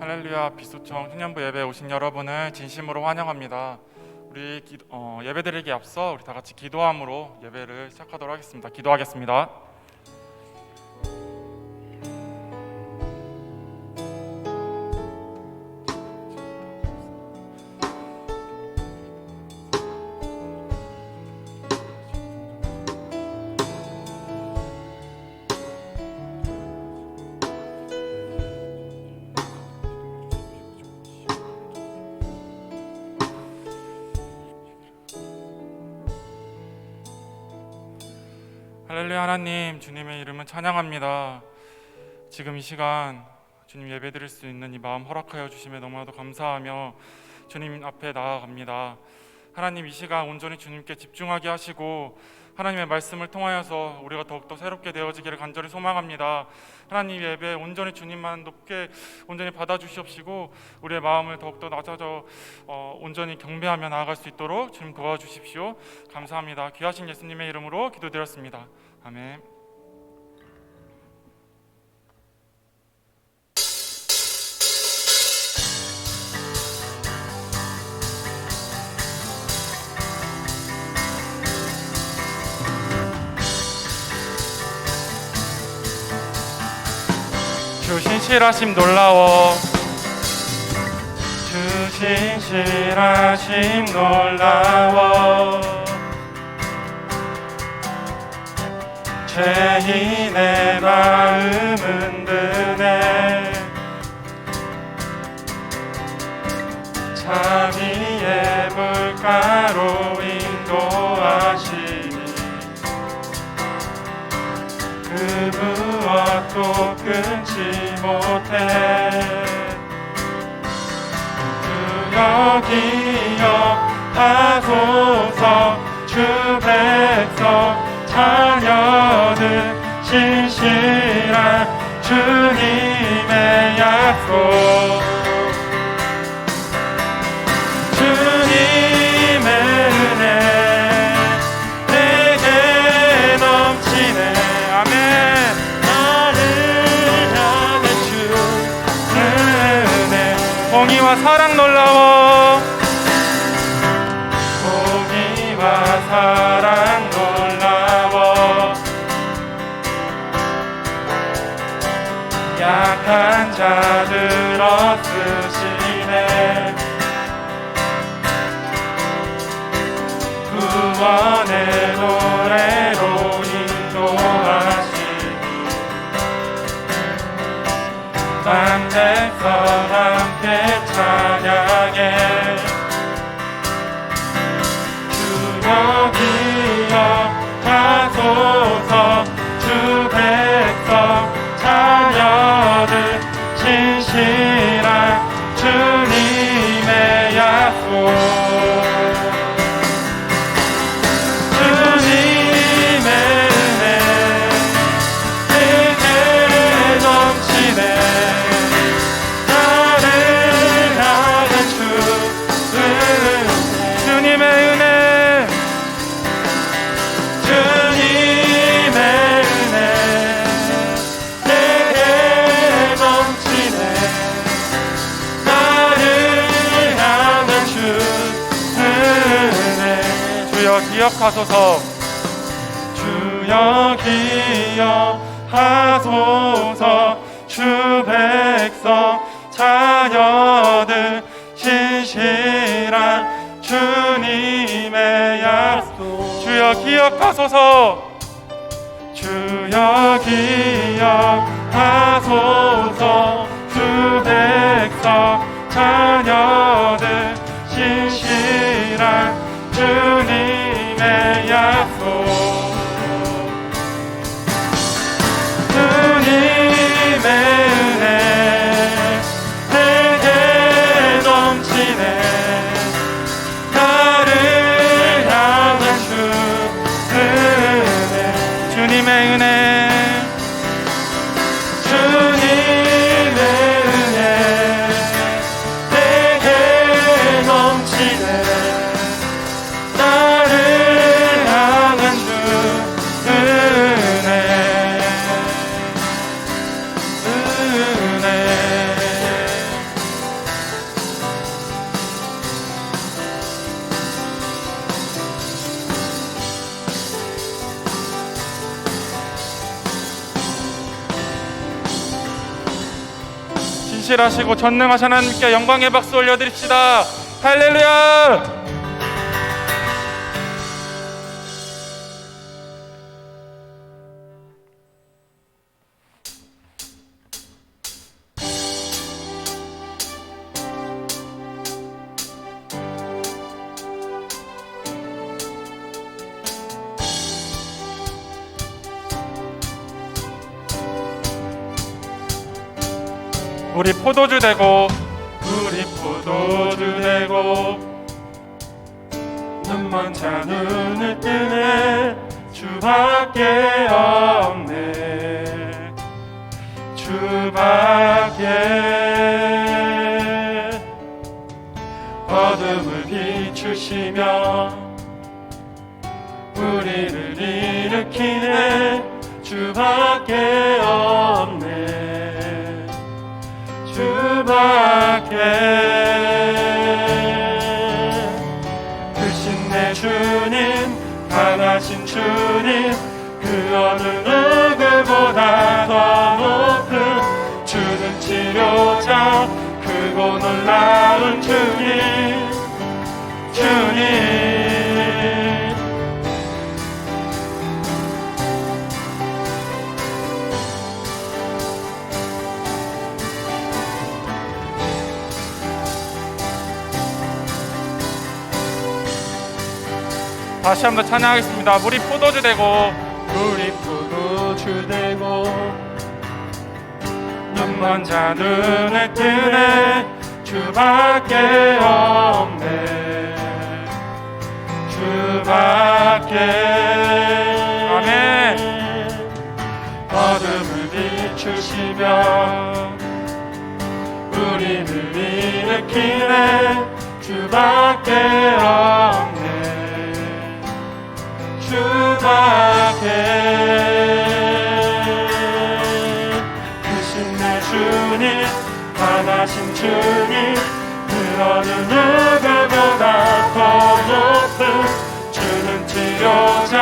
할렐루야 비소청 청년부 예배에 오신 여러분을 진심으로 환영합니다. 우리 예배드리기 앞서 우리 다 같이 기도함으로 예배를 시작하도록 하겠습니다. 기도하겠습니다. 할렐루야 하나님, 주님의 이름은 찬양합니다. 지금 이 시간 주님 예배드릴 수 있는 이 마음 허락하여 주심에 너무나도 감사하며 주님 앞에 나아갑니다. 하나님, 이 시간 온전히 주님께 집중하게 하시고 하나님의 말씀을 통하여서 우리가 더욱더 새롭게 되어지기를 간절히 소망합니다. 하나님, 예배 온전히 주님만 높게 온전히 받아주시옵시고 우리의 마음을 더욱더 낮아져 온전히 경배하며 나아갈 수 있도록 주님 도와주십시오. 감사합니다. 귀하신 예수님의 이름으로 기도드렸습니다. 아멘. 주 신실하심 놀라워, 주 신실하심 놀라워, 죄인의 마음 흔드네, 자비의 물가로 인도하시니 그 무엇도 끊지 못해. 주여 기억하소서, 주 백성 자녀들 신실한 주님의 약속, 주님의 은혜 내게 넘치네. 아멘. 공의와 사랑 놀라워, 공의와 사랑 놀라워, 약한 자들 얻으시네, 구원의 노래로 인도하시니 만백성 함께 찬양해. 주여 기억하소서, 주 백성 자녀들 신실한 주님의 약속, 기억하소서, 주여 기억하소서, 주 백성 자녀들 신실한 주님의 약속, 주여 기억하소서, 주여 기억하소서, 주 백성 자녀들 신실한 주님의 약속, 주님의 은혜 내게 넘치네, 나를 향한 주 은혜, 주님의 은혜, 주님의 은혜 신실하시고 전능하신 하나님께 영광의 박수 올려드립시다. 할렐루야. 우리 포도주 되고 눈먼 자 눈을 뜨네 주밖에 없네 주밖에 어둠을 비추시며 우리를 일으키네 주밖에 없네 주밖에 크신 내 주님 강하신 주님 그 어느 누구보다 더 높은 주는 치료자 크고 놀라운 주님 주님 다시 한번 찬양하겠습니다. 우리 포도주 되고 눈먼 자 눈을 뜨네 주밖에 없네 주밖에 아멘 어둠을 비추시며 우리를 일으키네 주밖에 없네 주밖에 크신 내 주님 강하신 주님 그 어느 누구보다 더 높은 주는 치료자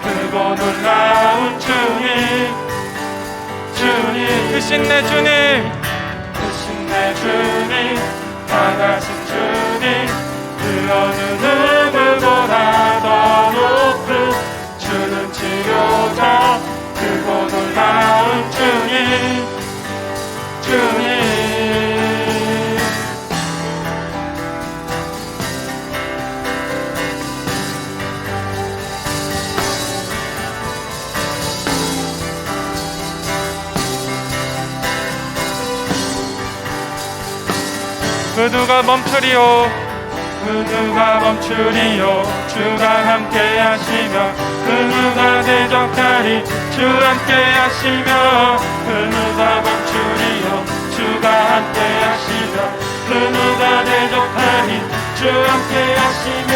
크고 놀라운 주님 주님 크신 내 주님 강하신 주님 그 어느 누구보다 더 높은 주는 치료자 크고 놀라운 주님 그 누가 멈추리요 주가 함께 하시며 그 누가 대적하리 주 함께 하시며 그 누가 멈추리요 주가 함께 하시며 그 누가 대적하리 주 함께 하시며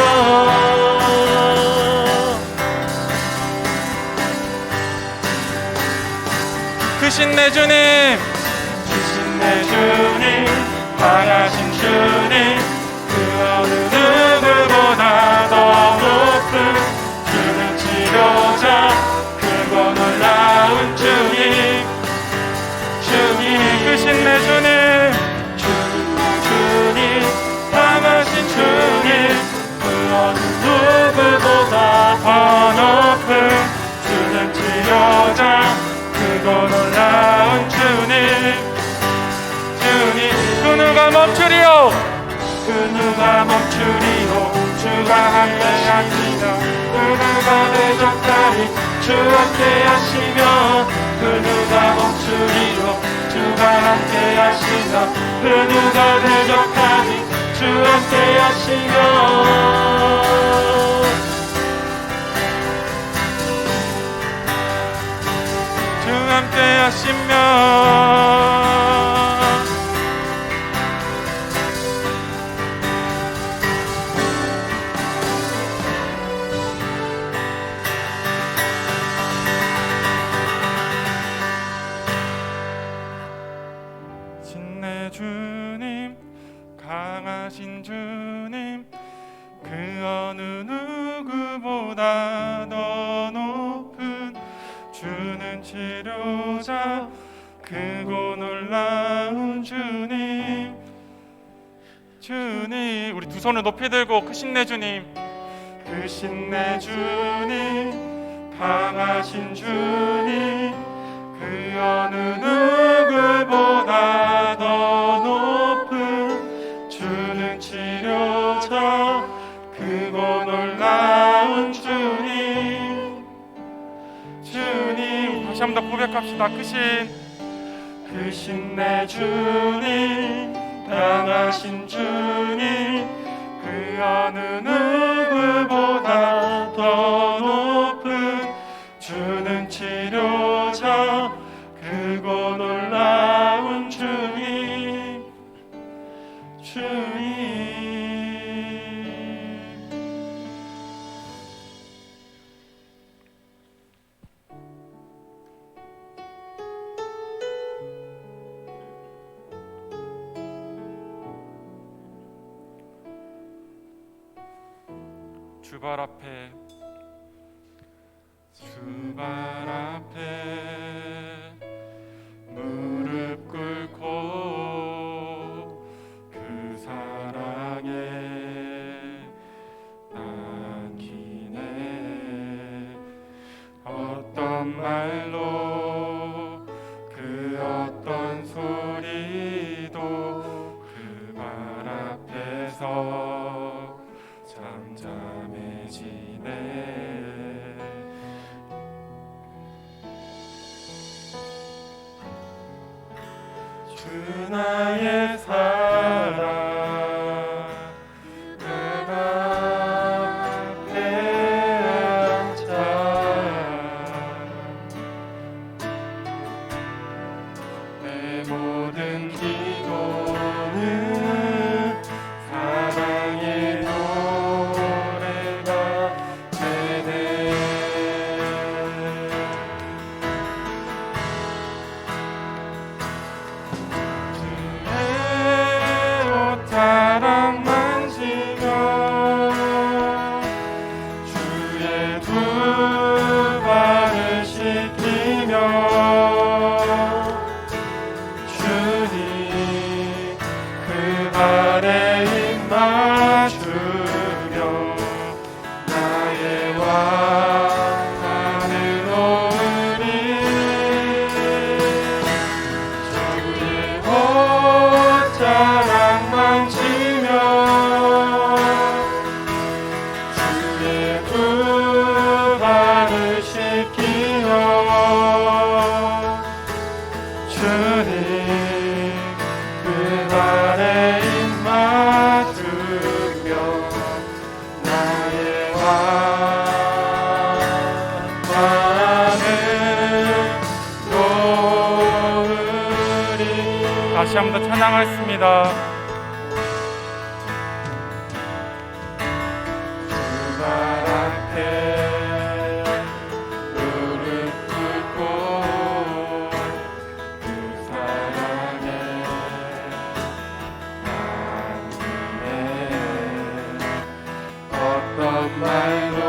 크신 내 주님 강하신 주님 그 어느 누구보다 더 높은 주는 치료자 크고 놀라운 주님 크신 내 주님 강하신 주님 그 어느 누구보다 더 높은 주는 치료자 크고 놀라운 주님 그 누가 멈추리요 주가 함께 하시며 그 누가 대적하리 주 함께 하시며 그 누가 멈추리요 주가 함께 하시며 그 누가 대적하리 주 함께 하시며 주 함께 하시며 주님 강하신 주님 그 어느 누구보다 더 높은 주는 치료자 크고 놀라운 주님. 주님, 우리 두 손을 높이 들고 크신 내 주님, 크신 내 주님, 강하신 주님, 그 어느 누구보다 더 높은 주는 치료자, 크고 놀라운 주님. 주님, 다시 한 번 더 고백합시다. 크신 내 주님, 강하신 주님, 그 어느 누구보다 더 높은 주는 치료자, 크고 놀라운 주님. 주님. 주발 앞에 무릎 꿇고 그 사랑에 남기네. 어떤 말로 그 어떤 소리도 그 발 앞에서 잠잠해지네. 주 나의 사랑, 그 앞에 앉아 내 모든 기도는 사랑의 노래가 되네. 주의 옷자락 만지며 주의 두 발을 씻기며 주님 그 발에 입 맞추며 나의 왕하늘 오으리. 주의 옷자락 만지며 주의 두 발을 씻기며 주님 그 발에 입 맞추며 나의 왕하늘 놓으리. 다시 한 번 더 찬양하겠습니다. 주발 앞에 무릎 꿇고 그 사랑에 남기네. 어떤 말로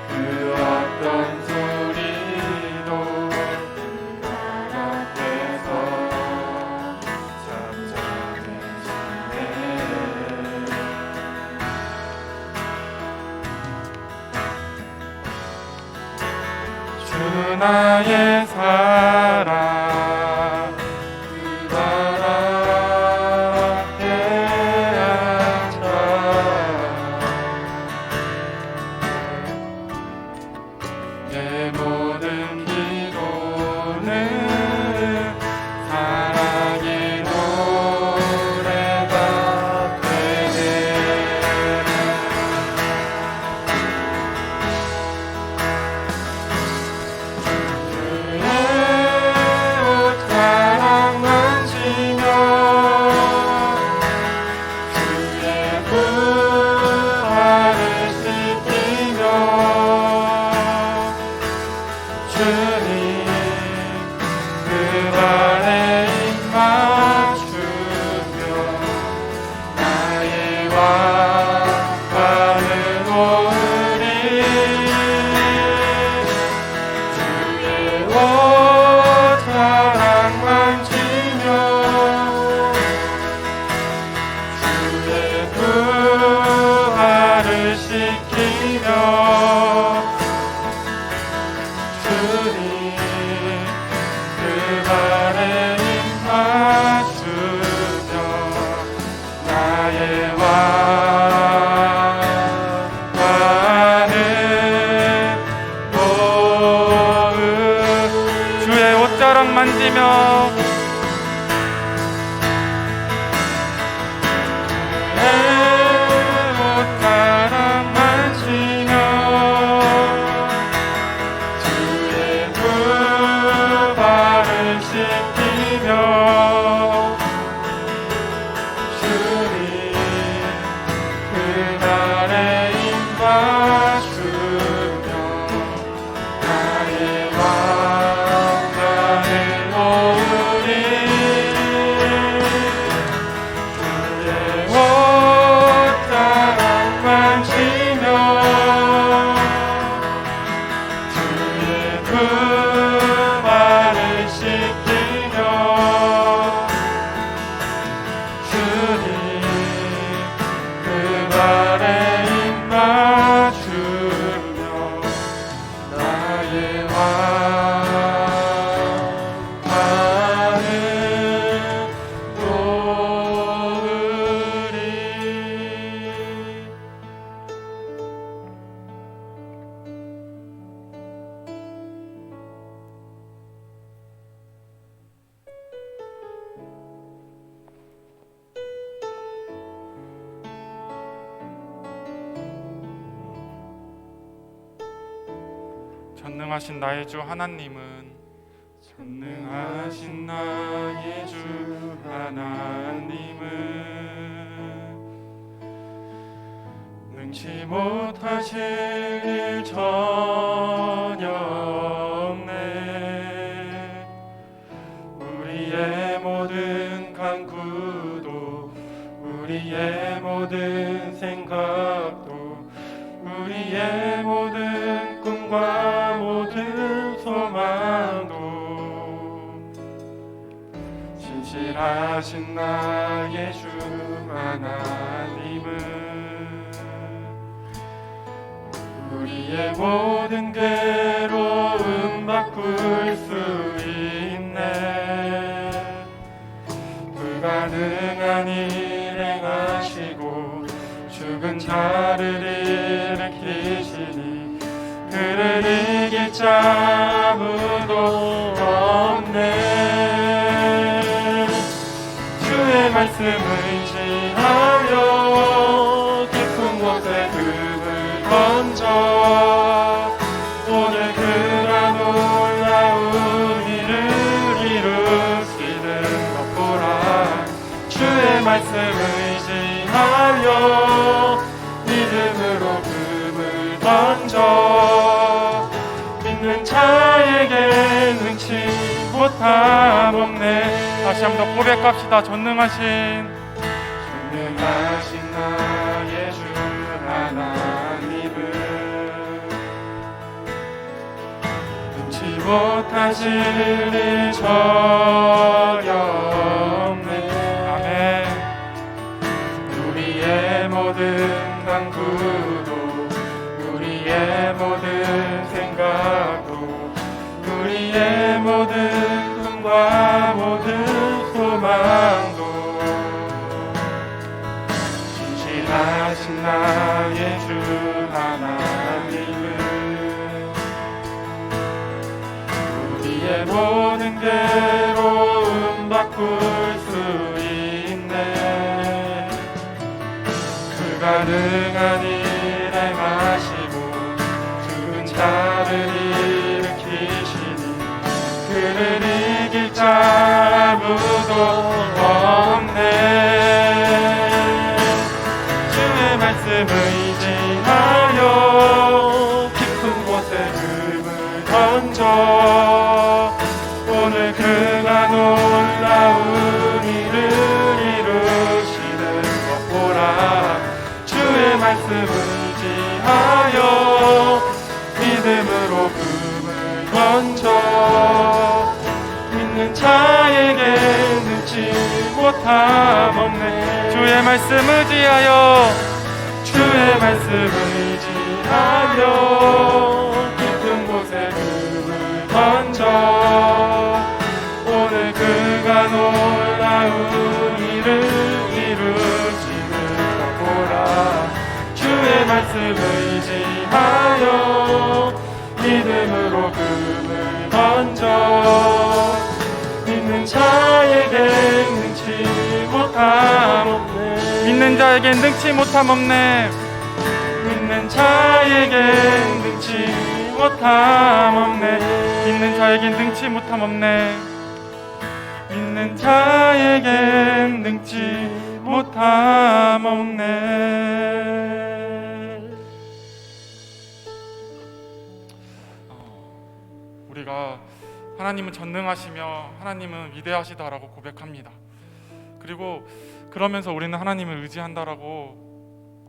그 어떤 소리도 그 앞에서 잠잠해지네. 주 나의 사랑, 그 발 앞에 앉아 내 모든 기도는 사랑의 노래가 되네. 주의 전능하신 나의 주 하나님은 전능하신 나의 주 하나님은 능치 못하실 일 전혀 없네. 우리의 모든 간구도 우리의 모든 생각도 우리의 모든 꿈과 모든 소망도 신실하신 나의 주 하나님은 우리의 모든 괴로움 바꿀 수 있네. 불가능한 일 행하시고 죽은 자를 일으키시니 그를 이길 자 아무도 없네. 주의 말씀을 의지하여 깊은 곳에 금을 던져 오늘 그가 놀라운 일을 이루시는 것 보라. 주의 말씀을 의지하여 믿음으로 금을 던져 믿는 자에게 능치 못함 없네. 다시 한번 고백합시다. 전능하신 나의 주 하나님은 능치 못하실 일 전혀 없네. 아멘. 우리의 모든 간구도 우리의 모든 생각도 우리의 모든 꿈과 모든 소망도 신실하신 나의 주 하나님은 우리의 모든 괴로움 바꿀 수 있네. 불가능한 일 행하시고 죽은 자를 일으키시니 그를 이길 자 아무도 없네. 주의 말씀을 의지하여 깊은 곳에 금을 던져 오늘 그가 놀라운 일을 이루시는 것 보라. 주의 말씀을 의지하여 믿음으로 금을 던져 믿는 자에게 능치 못함 없네. 주의 말씀 의지하여 주의 말씀 의지하여 깊은 곳에 금을 던져 오늘 그가 놀라운 일을 이루시는 것 보라. 주의 말씀 의지하여 믿음으로 금을 던져 믿는 자에게 능치 못함 없네. 믿는 자에게 능치 못함 없네. 믿는 자에게 능치 못함 없네. 믿는 자에게 능치 못함 없네. 믿는 자에게 능치 못함 없네. 우리가 하나님은 전능하시며 하나님은 위대하시다라고 고백합니다. 그리고 그러면서 우리는 하나님을 의지한다라고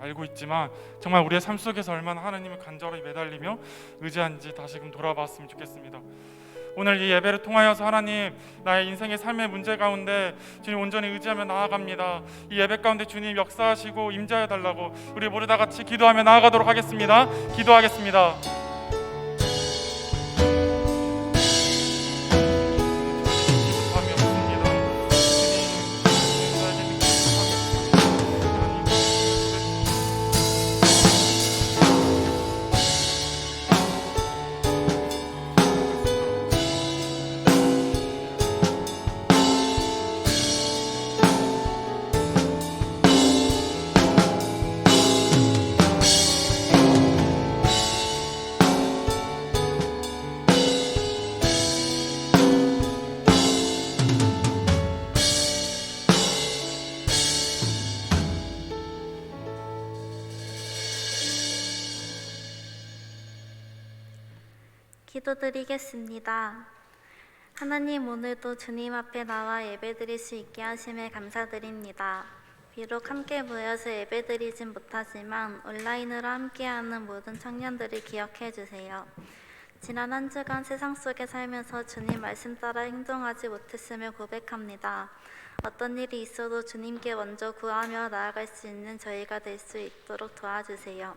알고 있지만 정말 우리의 삶 속에서 얼마나 하나님을 간절히 매달리며 의지한지 다시금 돌아봤으면 좋겠습니다. 오늘 이 예배를 통하여서 하나님, 나의 인생의 삶의 문제 가운데 주님 온전히 의지하며 나아갑니다. 이 예배 가운데 주님 역사하시고 임재하여 달라고 우리 모두 다 같이 기도하며 나아가도록 하겠습니다. 기도하겠습니다. 기도드리겠습니다. 하나님, 오늘도 주님 앞에 나와 예배드릴 수 있게 하심에 감사드립니다. 비록 함께 모여서 예배드리진 못하지만 온라인으로 함께하는 모든 청년들을 기억해 주세요. 지난 한 주간 세상 속에 살면서 주님 말씀 따라 행동하지 못했음을 고백합니다. 어떤 일이 있어도 주님께 먼저 구하며 나아갈 수 있는 저희가 될 수 있도록 도와주세요.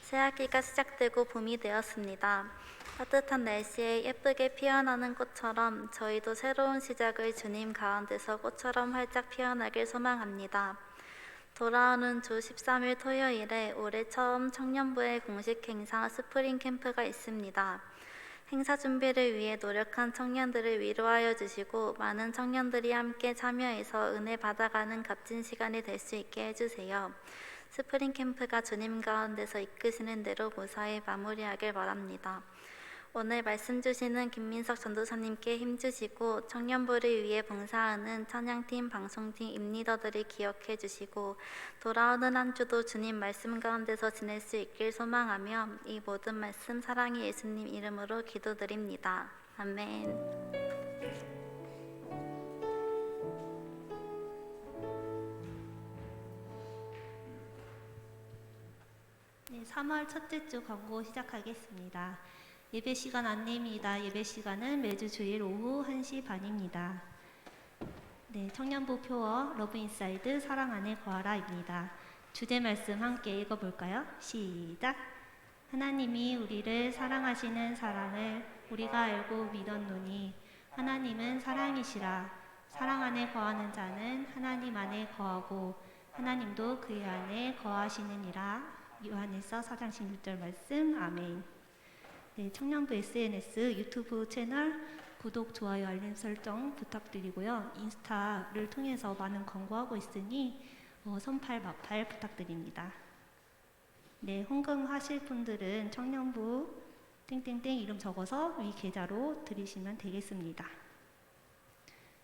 새학기가 시작되고 봄이 되었습니다. 따뜻한 날씨에 예쁘게 피어나는 꽃처럼 저희도 새로운 시작을 주님 가운데서 꽃처럼 활짝 피어나길 소망합니다. 돌아오는 주 13일 토요일에 올해 처음 청년부의 공식 행사 스프링 캠프가 있습니다. 행사 준비를 위해 노력한 청년들을 위로하여 주시고 많은 청년들이 함께 참여해서 은혜 받아가는 값진 시간이 될 수 있게 해주세요. 스프링 캠프가 주님 가운데서 이끄시는 대로 무사히 마무리하길 바랍니다. 오늘 말씀 주시는 김민석 전도사님께 힘주시고 청년부를 위해 봉사하는 찬양팀, 방송팀, 임리더들을 기억해 주시고 돌아오는 한 주도 주님 말씀 가운데서 지낼 수 있길 소망하며 이 모든 말씀 사랑의 예수님 이름으로 기도드립니다. 아멘. 네, 3월 첫째 주 광고 시작하겠습니다. 예배 시간 안내입니다. 예배 시간은 매주 주일 오후 1시 반입니다. 네, 청년부 표어 러브 인사이드 사랑 안에 거하라입니다. 주제 말씀 함께 읽어볼까요? 시작! 하나님이 우리를 사랑하시는 사랑을 우리가 알고 믿었노니 하나님은 사랑이시라. 사랑 안에 거하는 자는 하나님 안에 거하고 하나님도 그의 안에 거하시느니라. 요한일서 4장 16절 말씀. 아멘. 네, 청년부 SNS 유튜브 채널 구독, 좋아요, 알림 설정 부탁드리고요. 인스타를 통해서 많은 광고하고 있으니 선팔, 마팔 부탁드립니다. 네, 헌금하실 분들은 청년부 땡땡땡 이름 적어서 위 계좌로 드리시면 되겠습니다.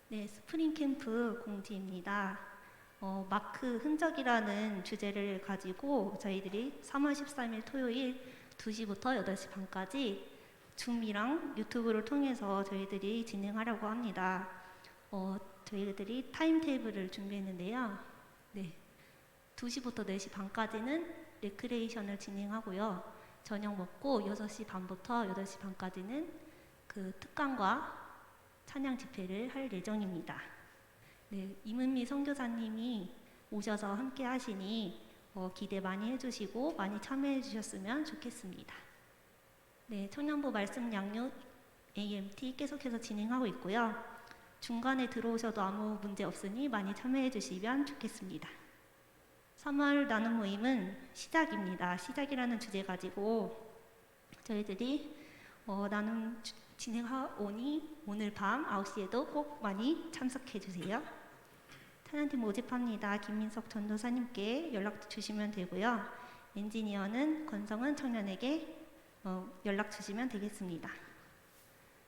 네, 스프링 캠프 공지입니다. 마크 흔적이라는 주제를 가지고 저희들이 3월 13일 토요일 2시부터 8시 반까지 줌이랑 유튜브를 통해서 저희들이 진행하려고 합니다. 저희들이 타임테이블을 준비했는데요. 네, 2시부터 4시 반까지는 레크레이션을 진행하고요. 저녁 먹고 6시 반부터 8시 반까지는 그 특강과 찬양 집회를 할 예정입니다. 네, 이문미 선교사님이 오셔서 함께 하시니 기대 많이 해주시고 많이 참여해 주셨으면 좋겠습니다. 네, 청년부 말씀 양육 AMT 계속해서 진행하고 있고요. 중간에 들어오셔도 아무 문제 없으니 많이 참여해 주시면 좋겠습니다. 3월 나눔 모임은 시작입니다. 시작이라는 주제 가지고 저희들이 나눔 진행하오니 오늘 밤 9시에도 꼭 많이 참석해 주세요. 찬양팀 모집합니다. 김민석 전도사님께 연락 주시면 되고요. 엔지니어는 권성은 청년에게 연락 주시면 되겠습니다.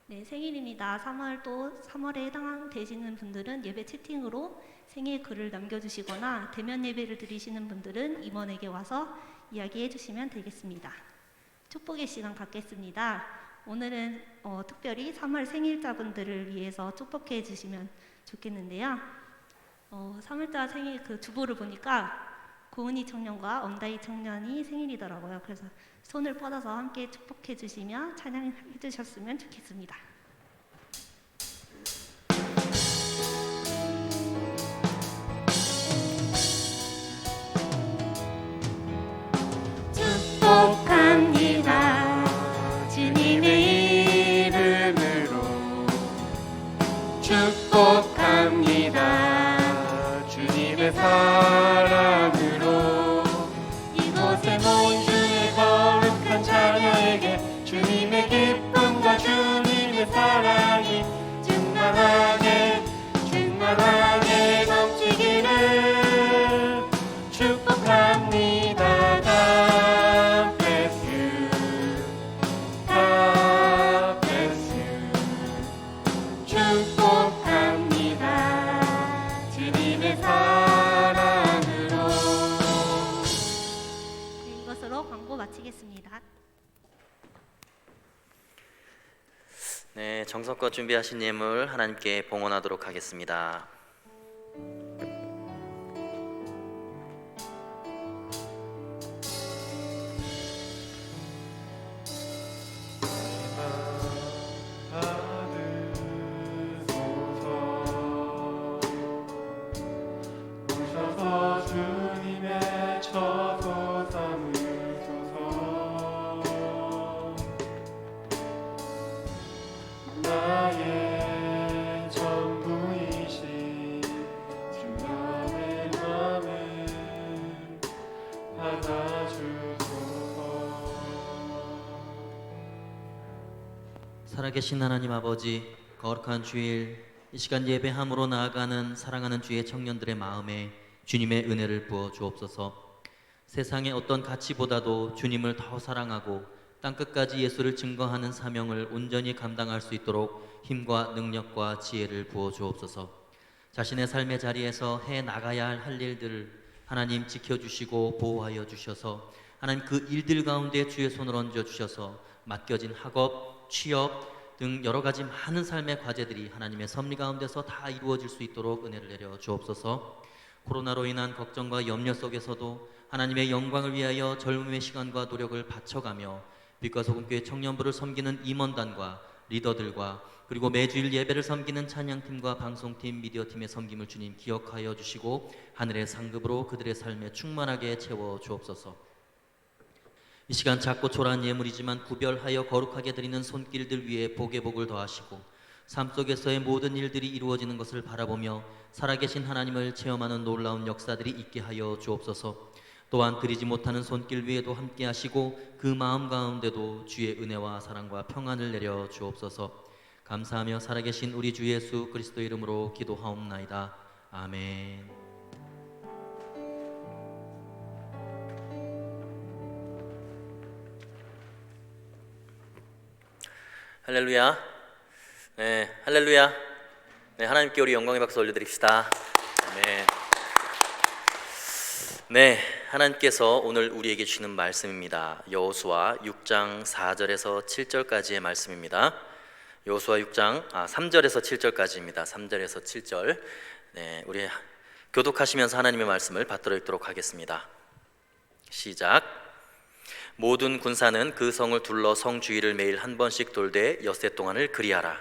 네, 생일입니다. 3월에 해당되시는 분들은 예배 채팅으로 생일 글을 남겨주시거나 대면 예배를 드리시는 분들은 임원에게 와서 이야기해 주시면 되겠습니다. 축복의 시간 갖겠습니다. 오늘은 특별히 3월 생일자분들을 위해서 축복해 주시면 좋겠는데요. 3월자 생일 그 주보를 보니까 고은이 청년과 엄다희 청년이 생일이더라고요. 그래서 손을 뻗어서 함께 축복해 주시며 찬양해 주셨으면 좋겠습니다. 축복합니다. 주님의 이름으로 축복합니다. 주님의 사랑으로 이곳에 모인 주의 거룩한 자녀에게 주님의 기쁨과 주님의 정성껏 준비하신 예물 하나님께 봉헌하도록 하겠습니다. 오셔서 주님의 처소 삼으소서. 나의 전부이신 주님의 맘을 받아주소서. 살아계신 하나님 아버지, 거룩한 주일 이 시간 예배함으로 나아가는 사랑하는 주의 청년들의 마음에 주님의 은혜를 부어 주옵소서. 세상의 어떤 가치보다도 주님을 더 사랑하고 땅끝까지 예수를 증거하는 사명을 온전히 감당할 수 있도록 힘과 능력과 지혜를 부어 주옵소서. 자신의 삶의 자리에서 해 나가야 할 일들을 하나님 지켜주시고 보호하여 주셔서 하나님 그 일들 가운데 주의 손을 얹어 주셔서 맡겨진 학업, 취업 등 여러 가지 많은 삶의 과제들이 하나님의 섭리 가운데서 다 이루어질 수 있도록 은혜를 내려 주옵소서. 코로나로 인한 걱정과 염려 속에서도 하나님의 영광을 위하여 젊음의 시간과 노력을 바쳐가며 빛과 소금교회 청년부를 섬기는 임원단과 리더들과 그리고 매주일 예배를 섬기는 찬양팀과 방송팀, 미디어팀의 섬김을 주님 기억하여 주시고 하늘의 상급으로 그들의 삶에 충만하게 채워 주옵소서. 이 시간 작고 초라한 예물이지만 구별하여 거룩하게 드리는 손길들 위에 복의 복을 더하시고 삶 속에서의 모든 일들이 이루어지는 것을 바라보며 살아계신 하나님을 체험하는 놀라운 역사들이 있게 하여 주옵소서. 또한 드리지 못하는 손길 위에도 함께 하시고 그 마음 가운데도 주의 은혜와 사랑과 평안을 내려 주옵소서. 감사하며 살아계신 우리 주 예수 그리스도 이름으로 기도하옵나이다. 아멘. 할렐루야. 네, 할렐루야. 네, 하나님께 우리 영광의 박수 올려드립시다. 네. 네, 하나님께서 오늘 우리에게 주시는 말씀입니다. 여호수아 6장 4절에서 7절까지의 말씀입니다. 여호수아 6장 3절에서 7절까지입니다. 3절에서 7절. 네, 우리 교독하시면서 하나님의 말씀을 받들어 읽도록 하겠습니다. 시작. 모든 군사는 그 성을 둘러 성 주위를 매일 한 번씩 돌되 엿새 동안을 그리하라.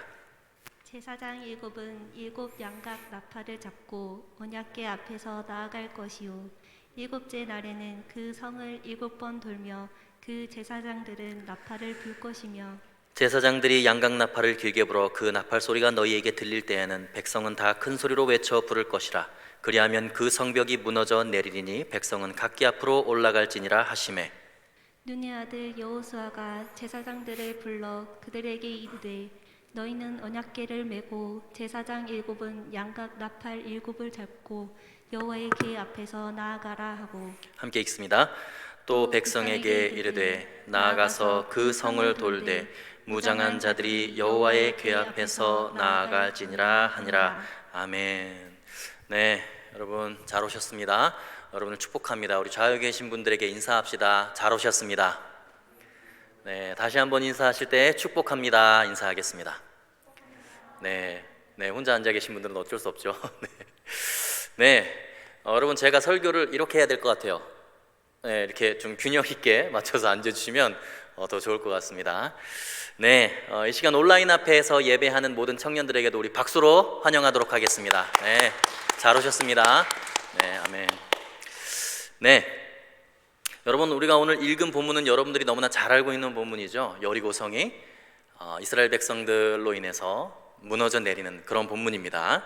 제사장 일곱은 일곱 양각 나팔을 잡고 언약궤 앞에서 나아갈 것이요 일곱째 날에는 그 성을 일곱 번 돌며 그 제사장들은 나팔을 불 것이며 제사장들이 양각 나팔을 길게 불어 그 나팔 소리가 너희에게 들릴 때에는 백성은 다 큰 소리로 외쳐 부를 것이라. 그리하면 그 성벽이 무너져 내리리니 백성은 각기 앞으로 올라갈지니라 하시매. 눈의 아들 여호수아가 제사장들을 불러 그들에게 이르되 너희는 언약궤를 메고 제사장 일곱은 양각 나팔 일곱을 잡고 여호와의 궤 앞에서 나아가라 하고 함께 읽습니다. 또 백성에게 이르되 나아가서 그 성을 돌되 무장한 자들이 여호와의 궤 앞에서 나아갈지니라 하니라. 아멘. 네, 여러분 잘 오셨습니다. 여러분을 축복합니다. 우리 좌우에 계신 분들에게 인사합시다. 잘 오셨습니다. 네, 다시 한번 인사하실 때 축복합니다. 인사하겠습니다. 네, 혼자 앉아 계신 분들은 어쩔 수 없죠. 여러분 제가 설교를 이렇게 해야 될 것 같아요. 네, 이렇게 좀 균형 있게 맞춰서 앉아주시면 더 좋을 것 같습니다. 네, 이 시간 온라인 앞에서 예배하는 모든 청년들에게도 우리 박수로 환영하도록 하겠습니다. 네, 잘 오셨습니다. 네, 아멘. 네, 여러분 우리가 오늘 읽은 본문은 여러분들이 너무나 잘 알고 있는 본문이죠. 여리고성이 이스라엘 백성들로 인해서 무너져 내리는 그런 본문입니다.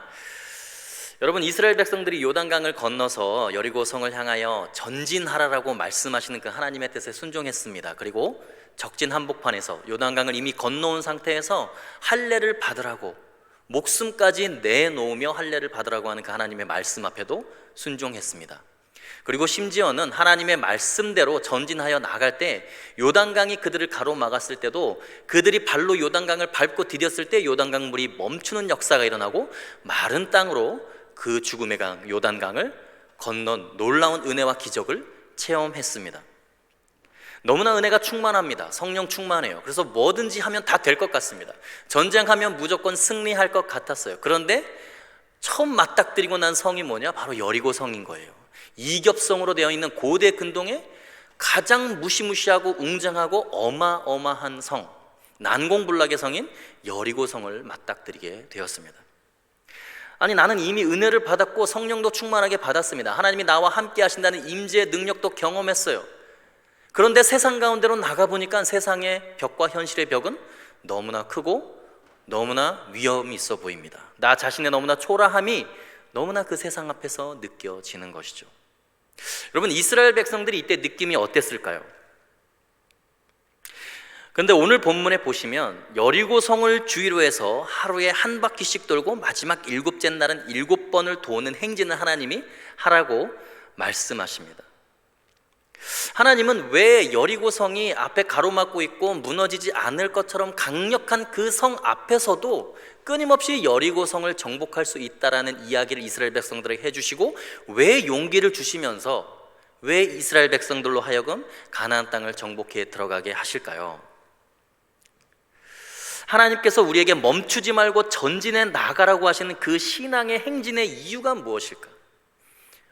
여러분 이스라엘 백성들이 요단강을 건너서 여리고성을 향하여 전진하라라고 말씀하시는 그 하나님의 뜻에 순종했습니다. 그리고 적진 한복판에서 요단강을 이미 건너온 상태에서 할례를 받으라고 목숨까지 내놓으며 할례를 받으라고 하는 그 하나님의 말씀 앞에도 순종했습니다. 그리고 심지어는 하나님의 말씀대로 전진하여 나갈 때 요단강이 그들을 가로막았을 때도 그들이 발로 요단강을 밟고 디뎠을 때 요단강 물이 멈추는 역사가 일어나고 마른 땅으로 그 죽음의 강 요단강을 건넌 놀라운 은혜와 기적을 체험했습니다. 너무나 은혜가 충만합니다. 성령 충만해요. 그래서 뭐든지 하면 다 될 것 같습니다. 전쟁하면 무조건 승리할 것 같았어요. 그런데 처음 맞닥뜨리고 난 성이 뭐냐? 바로 여리고 성인 거예요. 이겹성으로 되어 있는 고대 근동에 가장 무시무시하고 웅장하고 어마어마한 성, 난공불락의 성인 여리고 성을 맞닥뜨리게 되었습니다. 아니, 나는 이미 은혜를 받았고 성령도 충만하게 받았습니다. 하나님이 나와 함께 하신다는 임재의 능력도 경험했어요. 그런데 세상 가운데로 나가보니까 세상의 벽과 현실의 벽은 너무나 크고 너무나 위험이 있어 보입니다. 나 자신의 너무나 초라함이 너무나 그 세상 앞에서 느껴지는 것이죠. 여러분, 이스라엘 백성들이 이때 느낌이 어땠을까요? 근데 오늘 본문에 보시면 여리고 성을 주위로 해서 하루에 한 바퀴씩 돌고 마지막 7째 날은 7번을 도는 행진을 하나님이 하라고 말씀하십니다. 하나님은 왜 여리고 성이 앞에 가로막고 있고 무너지지 않을 것처럼 강력한 그 성 앞에서도 끊임없이 여리고 성을 정복할 수 있다라는 이야기를 이스라엘 백성들에게 해주시고, 왜 용기를 주시면서 왜 이스라엘 백성들로 하여금 가나안 땅을 정복해 들어가게 하실까요? 하나님께서 우리에게 멈추지 말고 전진해 나가라고 하시는 그 신앙의 행진의 이유가 무엇일까?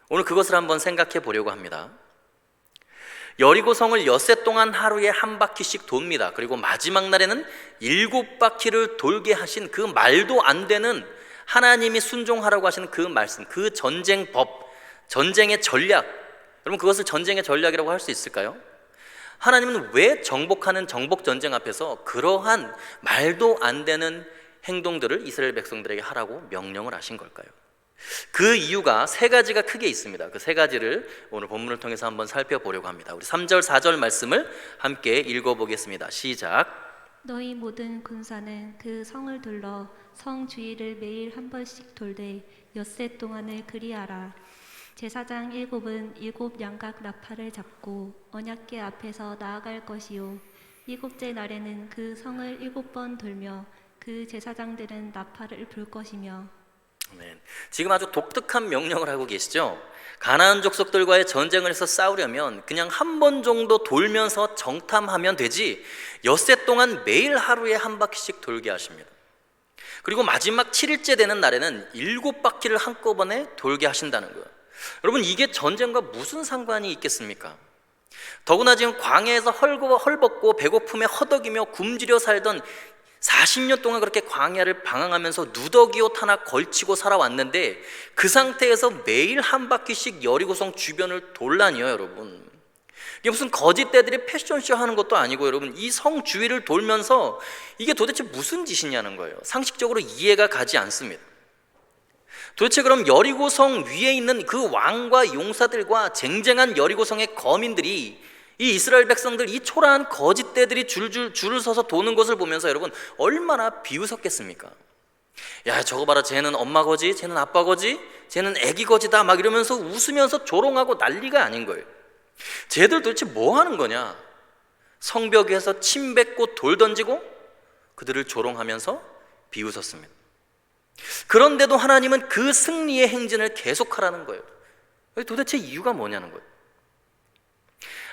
오늘 그것을 한번 생각해 보려고 합니다. 여리고 성을 엿새 동안 하루에 한 바퀴씩 돕니다. 그리고 마지막 날에는 7바퀴를 돌게 하신 그 말도 안 되는, 하나님이 순종하라고 하시는 그 말씀, 그 전쟁 법, 전쟁의 전략, 여러분 그것을 전쟁의 전략이라고 할 수 있을까요? 하나님은 왜 정복하는 정복 전쟁 앞에서 그러한 말도 안 되는 행동들을 이스라엘 백성들에게 하라고 명령을 하신 걸까요? 그 이유가 세 가지가 크게 있습니다. 그 세 가지를 오늘 본문을 통해서 한번 살펴보려고 합니다. 우리 3절 4절 말씀을 함께 읽어보겠습니다. 시작. 너희 모든 군사는 그 성을 둘러 성 주위를 매일 한 번씩 돌되 엿새 동안을 그리하라. 제사장 7은 7 양각 나팔을 잡고 언약궤 앞에서 나아갈 것이요, 7째 날에는 그 성을 7번 돌며 그 제사장들은 나팔을 불 것이며. 아멘. 지금 아주 독특한 명령을 하고 계시죠? 가나안 족속들과의 전쟁을 해서 싸우려면 그냥 한 번 정도 돌면서 정탐하면 되지, 엿새 동안 매일 하루에 한 바퀴씩 돌게 하십니다. 그리고 마지막 7일째 되는 날에는 7바퀴를 한꺼번에 돌게 하신다는 거예요. 여러분, 이게 전쟁과 무슨 상관이 있겠습니까? 더구나 지금 광야에서 헐벗고 배고픔에 허덕이며 굶주려 살던 40년 동안 그렇게 광야를 방황하면서 누더기 옷 하나 걸치고 살아왔는데, 그 상태에서 매일 한 바퀴씩 여리고성 주변을 돌라니요, 여러분. 이게 무슨 거짓대들이 패션쇼 하는 것도 아니고, 여러분 이 성 주위를 돌면서 이게 도대체 무슨 짓이냐는 거예요. 상식적으로 이해가 가지 않습니다. 도대체 그럼 여리고성 위에 있는 그 왕과 용사들과 쟁쟁한 여리고성의 거민들이, 이 이스라엘 백성들, 이 초라한 거짓대들이 줄을 서서 도는 것을 보면서 여러분 얼마나 비웃었겠습니까? 야, 저거 봐라, 쟤는 엄마 거지, 쟤는 아빠 거지, 쟤는 애기 거지다, 막 이러면서 웃으면서 조롱하고 난리가 아닌 거예요. 쟤들 도대체 뭐 하는 거냐? 성벽 위에서 침 뱉고 돌 던지고 그들을 조롱하면서 비웃었습니다. 그런데도 하나님은 그 승리의 행진을 계속하라는 거예요. 도대체 이유가 뭐냐는 거예요.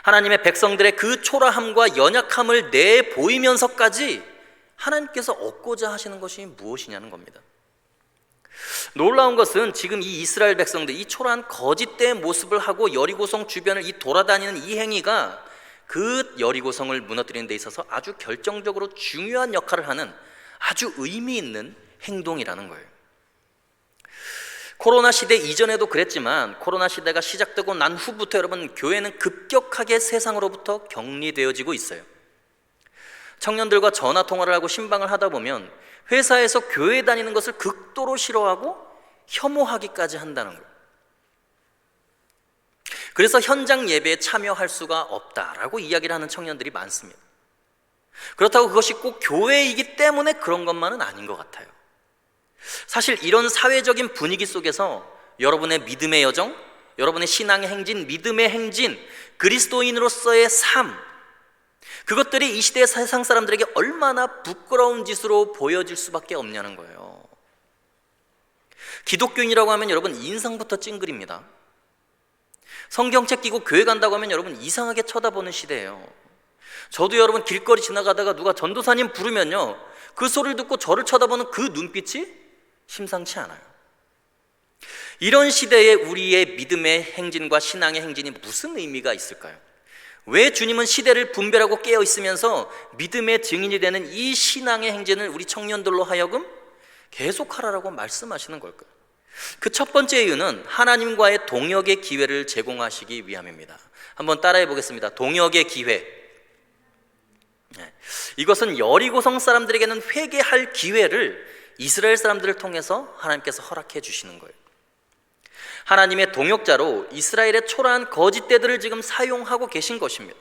하나님의 백성들의 그 초라함과 연약함을 내보이면서까지 하나님께서 얻고자 하시는 것이 무엇이냐는 겁니다. 놀라운 것은 지금 이 이스라엘 백성들, 이 초라한 거짓대의 모습을 하고 여리고성 주변을 이 돌아다니는 이 행위가 그 여리고성을 무너뜨리는 데 있어서 아주 결정적으로 중요한 역할을 하는 아주 의미 있는 행동이라는 거예요. 코로나 시대 이전에도 그랬지만 코로나 시대가 시작되고 난 후부터 여러분 교회는 급격하게 세상으로부터 격리되어지고 있어요. 청년들과 전화 통화를 하고 신방을 하다 보면 회사에서 교회 다니는 것을 극도로 싫어하고 혐오하기까지 한다는 거예요. 그래서 현장 예배에 참여할 수가 없다라고 이야기를 하는 청년들이 많습니다. 그렇다고 그것이 꼭 교회이기 때문에 그런 것만은 아닌 것 같아요. 사실 이런 사회적인 분위기 속에서 여러분의 믿음의 여정, 여러분의 신앙의 행진, 믿음의 행진, 그리스도인으로서의 삶, 그것들이 이 시대의 세상 사람들에게 얼마나 부끄러운 짓으로 보여질 수밖에 없냐는 거예요. 기독교인이라고 하면 여러분 인상부터 찡그립니다. 성경책 끼고 교회 간다고 하면 여러분 이상하게 쳐다보는 시대예요. 저도 여러분 길거리 지나가다가 누가 전도사님 부르면요, 그 소리를 듣고 저를 쳐다보는 그 눈빛이 심상치 않아요. 이런 시대에 우리의 믿음의 행진과 신앙의 행진이 무슨 의미가 있을까요? 왜 주님은 시대를 분별하고 깨어 있으면서 믿음의 증인이 되는 이 신앙의 행진을 우리 청년들로 하여금 계속하라고 말씀하시는 걸까요? 그 첫 번째 이유는 하나님과의 동역의 기회를 제공하시기 위함입니다. 한번 따라해 보겠습니다. 동역의 기회. 이것은 여리고성 사람들에게는 회개할 기회를 이스라엘 사람들을 통해서 하나님께서 허락해 주시는 거예요. 하나님의 동역자로 이스라엘의 초라한 거짓대들을 지금 사용하고 계신 것입니다.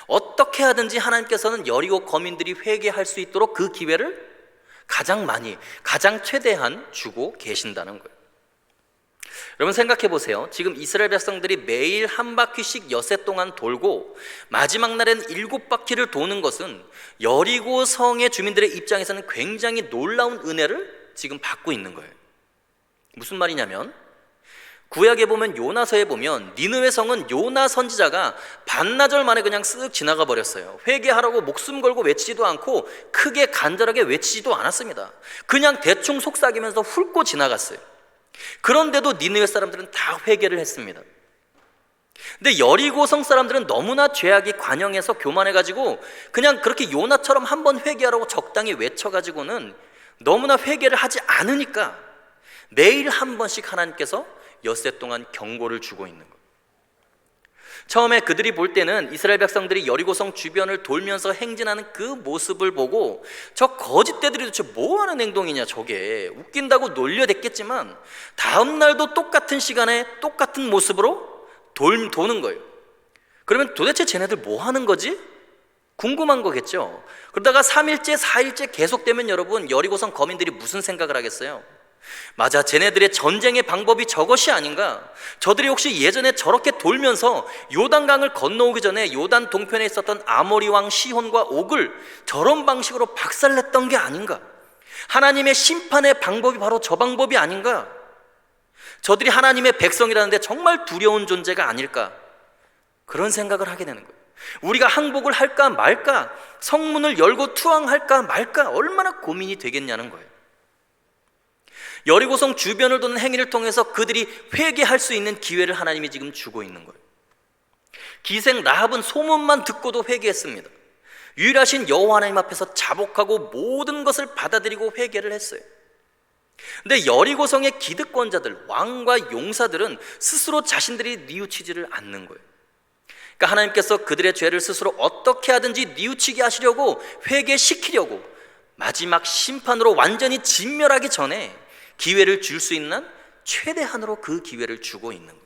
어떻게 하든지 하나님께서는 여리고 거민들이 회개할 수 있도록 그 기회를 가장 많이, 가장 최대한 주고 계신다는 거예요. 여러분 생각해 보세요. 지금 이스라엘 백성들이 매일 한 바퀴씩 엿새 동안 돌고 마지막 날엔 7바퀴를 도는 것은 여리고 성의 주민들의 입장에서는 굉장히 놀라운 은혜를 지금 받고 있는 거예요. 무슨 말이냐면, 구약에 보면 요나서에 보면 니느웨 성은 요나 선지자가 반나절 만에 그냥 쓱 지나가 버렸어요. 회개하라고 목숨 걸고 외치지도 않고 크게 간절하게 외치지도 않았습니다. 그냥 대충 속삭이면서 훑고 지나갔어요. 그런데도 니느웨 사람들은 다 회개를 했습니다. 근데 여리고성 사람들은 너무나 죄악이 관영해서 교만해가지고 그냥 그렇게 요나처럼 한번 회개하라고 적당히 외쳐가지고는 너무나 회개를 하지 않으니까 매일 한 번씩 하나님께서 엿새 동안 경고를 주고 있는 거예요. 처음에 그들이 볼 때는 이스라엘 백성들이 여리고성 주변을 돌면서 행진하는 그 모습을 보고 저 거짓대들이 도대체 뭐하는 행동이냐, 저게 웃긴다고 놀려댔겠지만 다음 날도 똑같은 시간에 똑같은 모습으로 도는 거예요. 그러면 도대체 쟤네들 뭐하는 거지? 궁금한 거겠죠. 그러다가 3일째 4일째 계속되면 여러분 여리고성 거민들이 무슨 생각을 하겠어요? 맞아, 쟤네들의 전쟁의 방법이 저것이 아닌가? 저들이 혹시 예전에 저렇게 돌면서 요단강을 건너오기 전에 요단 동편에 있었던 아모리 왕 시혼과 옥을 저런 방식으로 박살냈던 게 아닌가? 하나님의 심판의 방법이 바로 저 방법이 아닌가? 저들이 하나님의 백성이라는데 정말 두려운 존재가 아닐까? 그런 생각을 하게 되는 거예요. 우리가 항복을 할까 말까, 성문을 열고 투항할까 말까 얼마나 고민이 되겠냐는 거예요. 여리고성 주변을 도는 행위를 통해서 그들이 회개할 수 있는 기회를 하나님이 지금 주고 있는 거예요. 기생 라합은 소문만 듣고도 회개했습니다. 유일하신 여호와 하나님 앞에서 자복하고 모든 것을 받아들이고 회개를 했어요. 근데 여리고성의 기득권자들, 왕과 용사들은 스스로 자신들이 뉘우치지를 않는 거예요. 그러니까 하나님께서 그들의 죄를 스스로 어떻게 하든지 뉘우치게 하시려고, 회개시키려고 마지막 심판으로 완전히 진멸하기 전에 기회를 줄 수 있는 최대한으로 그 기회를 주고 있는 거예요.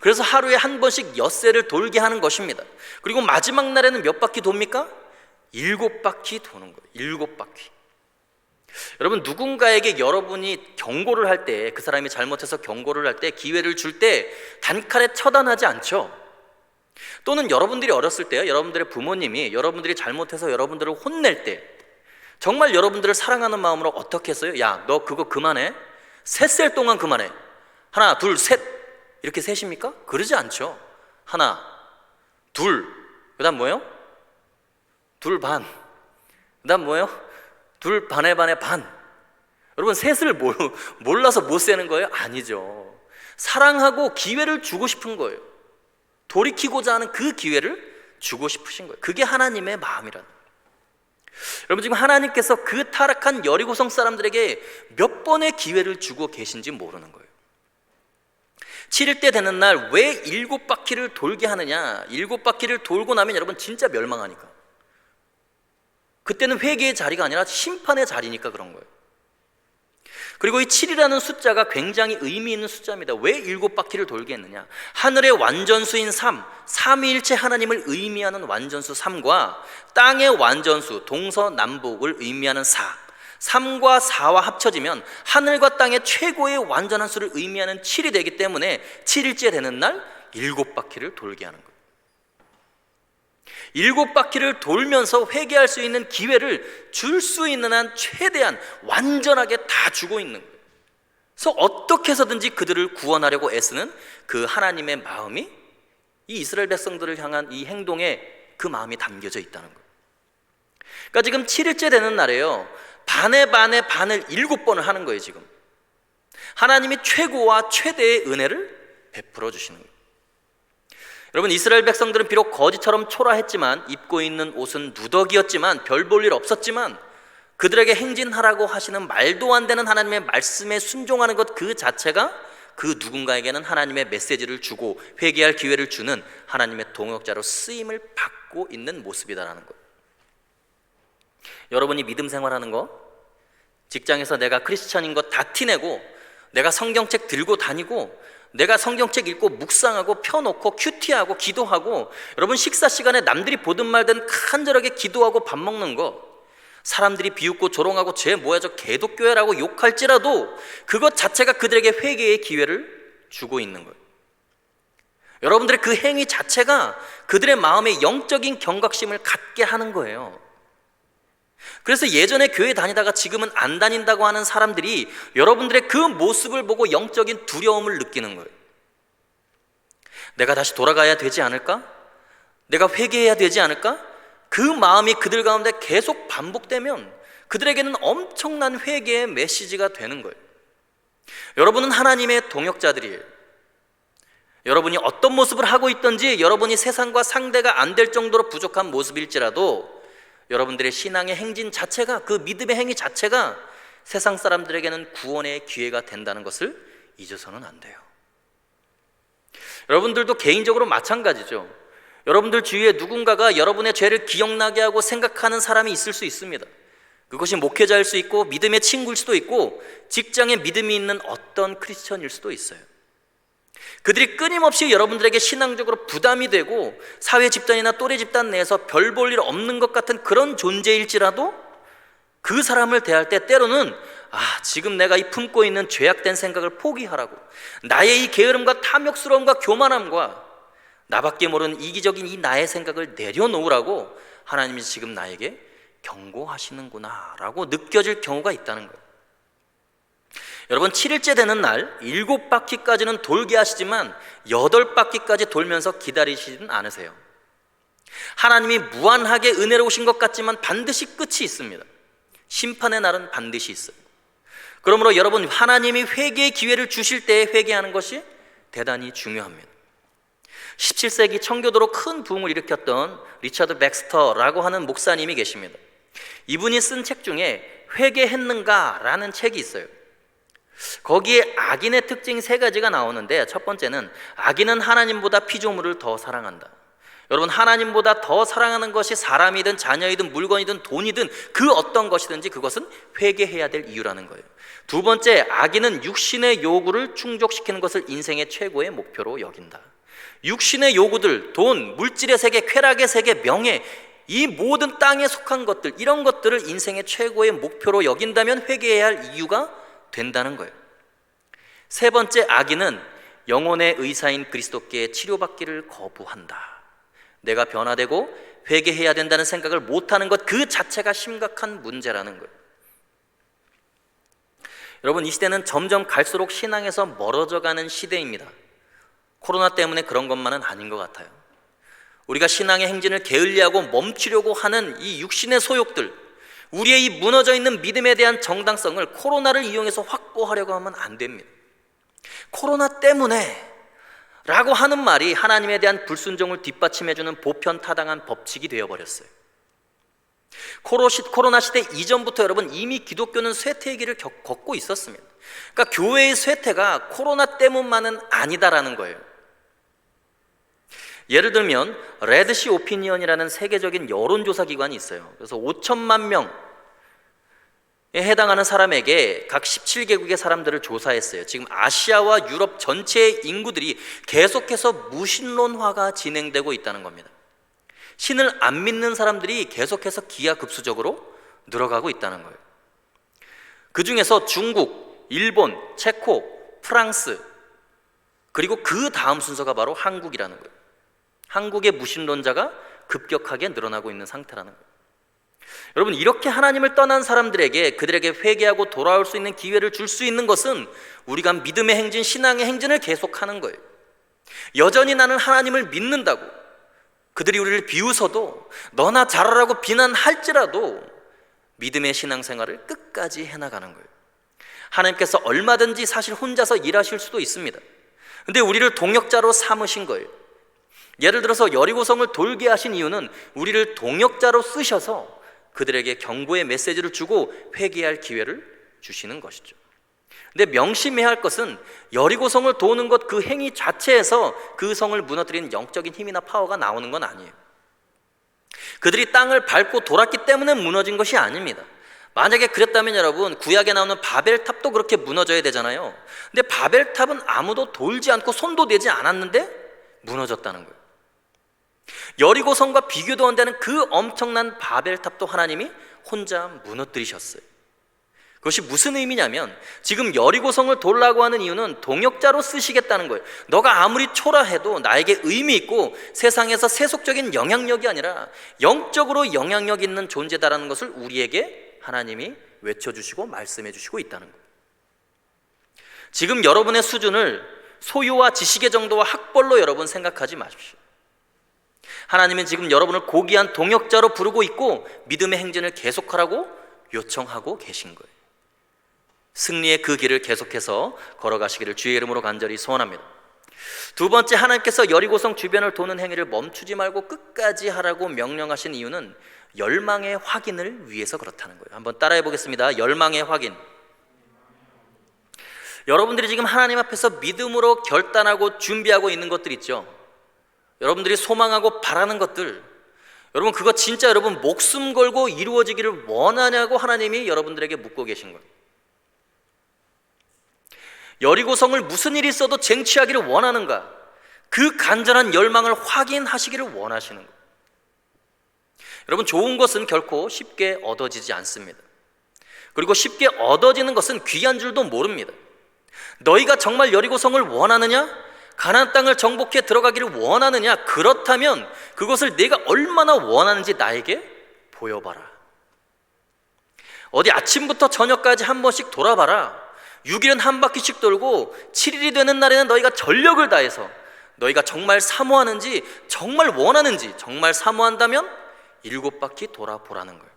그래서 하루에 한 번씩 엿새를 돌게 하는 것입니다. 그리고 마지막 날에는 몇 바퀴 돕니까? 7바퀴 도는 거예요. 7바퀴. 여러분, 누군가에게 여러분이 경고를 할 때, 그 사람이 잘못해서 경고를 할 때, 기회를 줄 때 단칼에 처단하지 않죠. 또는 여러분들이 어렸을 때요, 여러분들의 부모님이 여러분들이 잘못해서 여러분들을 혼낼 때 정말 여러분들을 사랑하는 마음으로 어떻게 했어요? 야, 너 그거 그만해. 셋셀 동안 그만해. 하나, 둘, 셋. 이렇게 셋입니까? 그러지 않죠. 하나, 둘. 그 다음 뭐예요? 둘 반. 그 다음 뭐예요? 둘 반에 반에 반. 여러분, 셋을 몰라서 못 세는 거예요? 아니죠. 사랑하고 기회를 주고 싶은 거예요. 돌이키고자 하는 그 기회를 주고 싶으신 거예요. 그게 하나님의 마음이라는 거예요. 여러분, 지금 하나님께서 그 타락한 여리고성 사람들에게 몇 번의 기회를 주고 계신지 모르는 거예요. 7일째 되는 날 왜 7바퀴를 돌게 하느냐? 7바퀴를 돌고 나면 여러분 진짜 멸망하니까. 그때는 회개의 자리가 아니라 심판의 자리니까 그런 거예요. 그리고 이 7이라는 숫자가 굉장히 의미 있는 숫자입니다. 왜 7바퀴를 돌게 했느냐? 하늘의 완전수인 3, 삼위일체 하나님을 의미하는 완전수 3과 땅의 완전수, 동서남북을 의미하는 4, 3과 4와 합쳐지면 하늘과 땅의 최고의 완전한 수를 의미하는 7이 되기 때문에 7일째 되는 날 7바퀴를 돌게 하는 거예요. 7바퀴를 돌면서 회개할 수 있는 기회를 줄 수 있는 한 최대한 완전하게 다 주고 있는 거예요. 그래서 어떻게 해서든지 그들을 구원하려고 애쓰는 그 하나님의 마음이 이 이스라엘 백성들을 향한 이 행동에 그 마음이 담겨져 있다는 거예요. 그러니까 지금 7일째 되는 날에요, 반의 반을 7번을 하는 거예요. 지금 하나님이 최고와 최대의 은혜를 베풀어 주시는 거예요. 여러분, 이스라엘 백성들은 비록 거지처럼 초라했지만, 입고 있는 옷은 누더기였지만, 별 볼 일 없었지만, 그들에게 행진하라고 하시는 말도 안 되는 하나님의 말씀에 순종하는 것 그 자체가 그 누군가에게는 하나님의 메시지를 주고 회개할 기회를 주는 하나님의 동역자로 쓰임을 받고 있는 모습이다라는 것. 여러분이 믿음 생활하는 거, 직장에서 내가 크리스찬인 거 다 티내고, 내가 성경책 들고 다니고, 내가 성경책 읽고 묵상하고 펴놓고 큐티하고 기도하고, 여러분 식사 시간에 남들이 보든 말든 간절하게 기도하고 밥 먹는 거, 사람들이 비웃고 조롱하고 쟤 뭐야 저 개독교회라고 욕할지라도 그것 자체가 그들에게 회개의 기회를 주고 있는 거예요. 여러분들의 그 행위 자체가 그들의 마음에 영적인 경각심을 갖게 하는 거예요. 그래서 예전에 교회 다니다가 지금은 안 다닌다고 하는 사람들이 여러분들의 그 모습을 보고 영적인 두려움을 느끼는 거예요. 내가 다시 돌아가야 되지 않을까? 내가 회개해야 되지 않을까? 그 마음이 그들 가운데 계속 반복되면 그들에게는 엄청난 회개의 메시지가 되는 거예요. 여러분은 하나님의 동역자들이에요. 여러분이 어떤 모습을 하고 있든지, 여러분이 세상과 상대가 안 될 정도로 부족한 모습일지라도 여러분들의 신앙의 행진 자체가, 그 믿음의 행위 자체가 세상 사람들에게는 구원의 기회가 된다는 것을 잊어서는 안 돼요. 여러분들도 개인적으로 마찬가지죠. 여러분들 주위에 누군가가 여러분의 죄를 기억나게 하고 생각하는 사람이 있을 수 있습니다. 그것이 목회자일 수 있고, 믿음의 친구일 수도 있고, 직장에 믿음이 있는 어떤 크리스천일 수도 있어요. 그들이 끊임없이 여러분들에게 신앙적으로 부담이 되고, 사회 집단이나 또래 집단 내에서 별 볼 일 없는 것 같은 그런 존재일지라도 그 사람을 대할 때 때로는 지금 내가 이 품고 있는 죄악된 생각을 포기하라고, 나의 이 게으름과 탐욕스러움과 교만함과 나밖에 모르는 이기적인 이 나의 생각을 내려놓으라고 하나님이 지금 나에게 경고하시는구나 라고 느껴질 경우가 있다는 거예요. 여러분, 7일째 되는 날 7바퀴까지는 돌게 하시지만 8바퀴까지 돌면서 기다리시진 않으세요. 하나님이 무한하게 은혜로우신 것 같지만 반드시 끝이 있습니다. 심판의 날은 반드시 있어요. 그러므로 여러분, 하나님이 회개의 기회를 주실 때에 회개하는 것이 대단히 중요합니다. 17세기 청교도로 큰 부흥을 일으켰던 리처드 백스터라고 하는 목사님이 계십니다. 이분이 쓴 책 중에 회개했는가? 라는 책이 있어요. 거기에 악인의 특징 3가지가 나오는데, 첫 번째는 악인은 하나님보다 피조물을 더 사랑한다. 여러분, 하나님보다 더 사랑하는 것이 사람이든 자녀이든 물건이든 돈이든 그 어떤 것이든지 그것은 회개해야 될 이유라는 거예요. 두 번째, 악인은 육신의 요구를 충족시키는 것을 인생의 최고의 목표로 여긴다. 육신의 요구들, 돈, 물질의 세계, 쾌락의 세계, 명예, 이 모든 땅에 속한 것들, 이런 것들을 인생의 최고의 목표로 여긴다면 회개해야 할 이유가 된다는 거예요. 세 번째, 악인은 영혼의 의사인 그리스도께 치료받기를 거부한다. 내가 변화되고 회개해야 된다는 생각을 못하는 것 그 자체가 심각한 문제라는 거예요. 여러분, 이 시대는 점점 갈수록 신앙에서 멀어져가는 시대입니다. 코로나 때문에 그런 것만은 아닌 것 같아요. 우리가 신앙의 행진을 게을리하고 멈추려고 하는 이 육신의 소욕들, 우리의 이 무너져 있는 믿음에 대한 정당성을 코로나를 이용해서 확보하려고 하면 안 됩니다. 코로나 때문에 라고 하는 말이 하나님에 대한 불순종을 뒷받침해주는 보편타당한 법칙이 되어버렸어요. 코로나 시대 이전부터 여러분 이미 기독교는 쇠퇴의 길을 걷고 있었습니다. 그러니까 교회의 쇠퇴가 코로나 때문만은 아니다라는 거예요. 예를 들면 레드시 오피니언이라는 세계적인 여론조사 기관이 있어요. 그래서 5천만 명에 해당하는 사람에게 각 17개국의 사람들을 조사했어요. 지금 아시아와 유럽 전체의 인구들이 계속해서 무신론화가 진행되고 있다는 겁니다. 신을 안 믿는 사람들이 계속해서 기하급수적으로 늘어가고 있다는 거예요. 그 중에서 중국, 일본, 체코, 프랑스, 그리고 그 다음 순서가 바로 한국이라는 거예요. 한국의 무신론자가 급격하게 늘어나고 있는 상태라는 거예요. 여러분, 이렇게 하나님을 떠난 사람들에게 그들에게 회개하고 돌아올 수 있는 기회를 줄 수 있는 것은 우리가 믿음의 행진, 신앙의 행진을 계속하는 거예요. 여전히 나는 하나님을 믿는다고, 그들이 우리를 비웃어도, 너나 잘하라고 비난할지라도 믿음의 신앙생활을 끝까지 해나가는 거예요. 하나님께서 얼마든지 사실 혼자서 일하실 수도 있습니다. 근데 우리를 동역자로 삼으신 거예요. 예를 들어서 여리고성을 돌게 하신 이유는 우리를 동역자로 쓰셔서 그들에게 경고의 메시지를 주고 회개할 기회를 주시는 것이죠. 근데 명심해야 할 것은 여리고성을 도는 것 그 행위 자체에서 그 성을 무너뜨리는 영적인 힘이나 파워가 나오는 건 아니에요. 그들이 땅을 밟고 돌았기 때문에 무너진 것이 아닙니다. 만약에 그랬다면 여러분, 구약에 나오는 바벨탑도 그렇게 무너져야 되잖아요. 근데 바벨탑은 아무도 돌지 않고 손도 대지 않았는데 무너졌다는 거예요. 여리고성과 비교도 안 되는 그 엄청난 바벨탑도 하나님이 혼자 무너뜨리셨어요. 그것이 무슨 의미냐면, 지금 여리고성을 돌라고 하는 이유는 동역자로 쓰시겠다는 거예요. 너가 아무리 초라해도 나에게 의미 있고 세상에서 세속적인 영향력이 아니라 영적으로 영향력 있는 존재다라는 것을 우리에게 하나님이 외쳐주시고 말씀해 주시고 있다는 거예요. 지금 여러분의 수준을 소유와 지식의 정도와 학벌로 여러분 생각하지 마십시오. 하나님은 지금 여러분을 고귀한 동역자로 부르고 있고 믿음의 행진을 계속하라고 요청하고 계신 거예요. 승리의 그 길을 계속해서 걸어가시기를 주의 이름으로 간절히 소원합니다. 두 번째, 하나님께서 여리고성 주변을 도는 행위를 멈추지 말고 끝까지 하라고 명령하신 이유는 열망의 확인을 위해서 그렇다는 거예요. 한번 따라해 보겠습니다. 열망의 확인. 여러분들이 지금 하나님 앞에서 믿음으로 결단하고 준비하고 있는 것들 있죠. 여러분들이 소망하고 바라는 것들, 여러분 그거 진짜 여러분 목숨 걸고 이루어지기를 원하냐고 하나님이 여러분들에게 묻고 계신 거예요. 여리고성을 무슨 일이 있어도 쟁취하기를 원하는가? 그 간절한 열망을 확인하시기를 원하시는 거예요. 여러분, 좋은 것은 결코 쉽게 얻어지지 않습니다. 그리고 쉽게 얻어지는 것은 귀한 줄도 모릅니다. 너희가 정말 여리고성을 원하느냐? 가나안 땅을 정복해 들어가기를 원하느냐? 그렇다면 그것을 내가 얼마나 원하는지 나에게 보여봐라. 어디 아침부터 저녁까지 한 번씩 돌아봐라. 6일은 한 바퀴씩 돌고 7일이 되는 날에는 너희가 전력을 다해서 너희가 정말 사모하는지, 정말 원하는지, 정말 사모한다면 7바퀴 돌아보라는 거예요.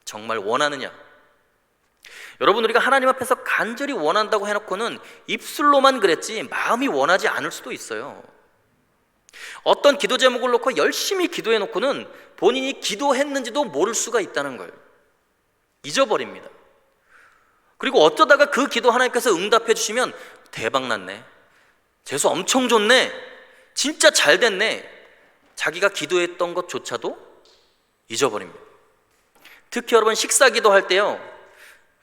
정말 원하느냐? 여러분, 우리가 하나님 앞에서 간절히 원한다고 해놓고는 입술로만 그랬지 마음이 원하지 않을 수도 있어요. 어떤 기도 제목을 놓고 열심히 기도해놓고는 본인이 기도했는지도 모를 수가 있다는 거예요. 잊어버립니다. 그리고 어쩌다가 그 기도 하나님께서 응답해 주시면 대박났네, 재수 엄청 좋네, 진짜 잘 됐네, 자기가 기도했던 것조차도 잊어버립니다. 특히 여러분 식사 기도할 때요,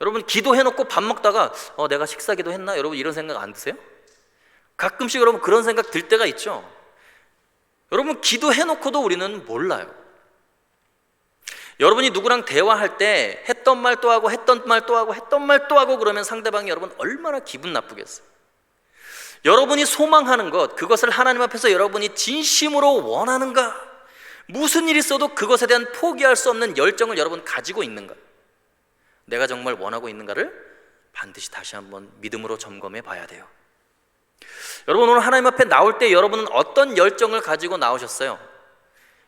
여러분 기도해놓고 밥 먹다가 내가 식사 기도했나? 여러분 이런 생각 안 드세요? 가끔씩 여러분 그런 생각 들 때가 있죠. 여러분 기도해놓고도 우리는 몰라요. 여러분이 누구랑 대화할 때 했던 말 또 하고 했던 말 또 하고 했던 말 또 하고 그러면 상대방이 여러분 얼마나 기분 나쁘겠어요. 여러분이 소망하는 것, 그것을 하나님 앞에서 여러분이 진심으로 원하는가? 무슨 일이 있어도 그것에 대한 포기할 수 없는 열정을 여러분 가지고 있는가? 내가 정말 원하고 있는가를 반드시 다시 한번 믿음으로 점검해 봐야 돼요. 여러분, 오늘 하나님 앞에 나올 때 여러분은 어떤 열정을 가지고 나오셨어요?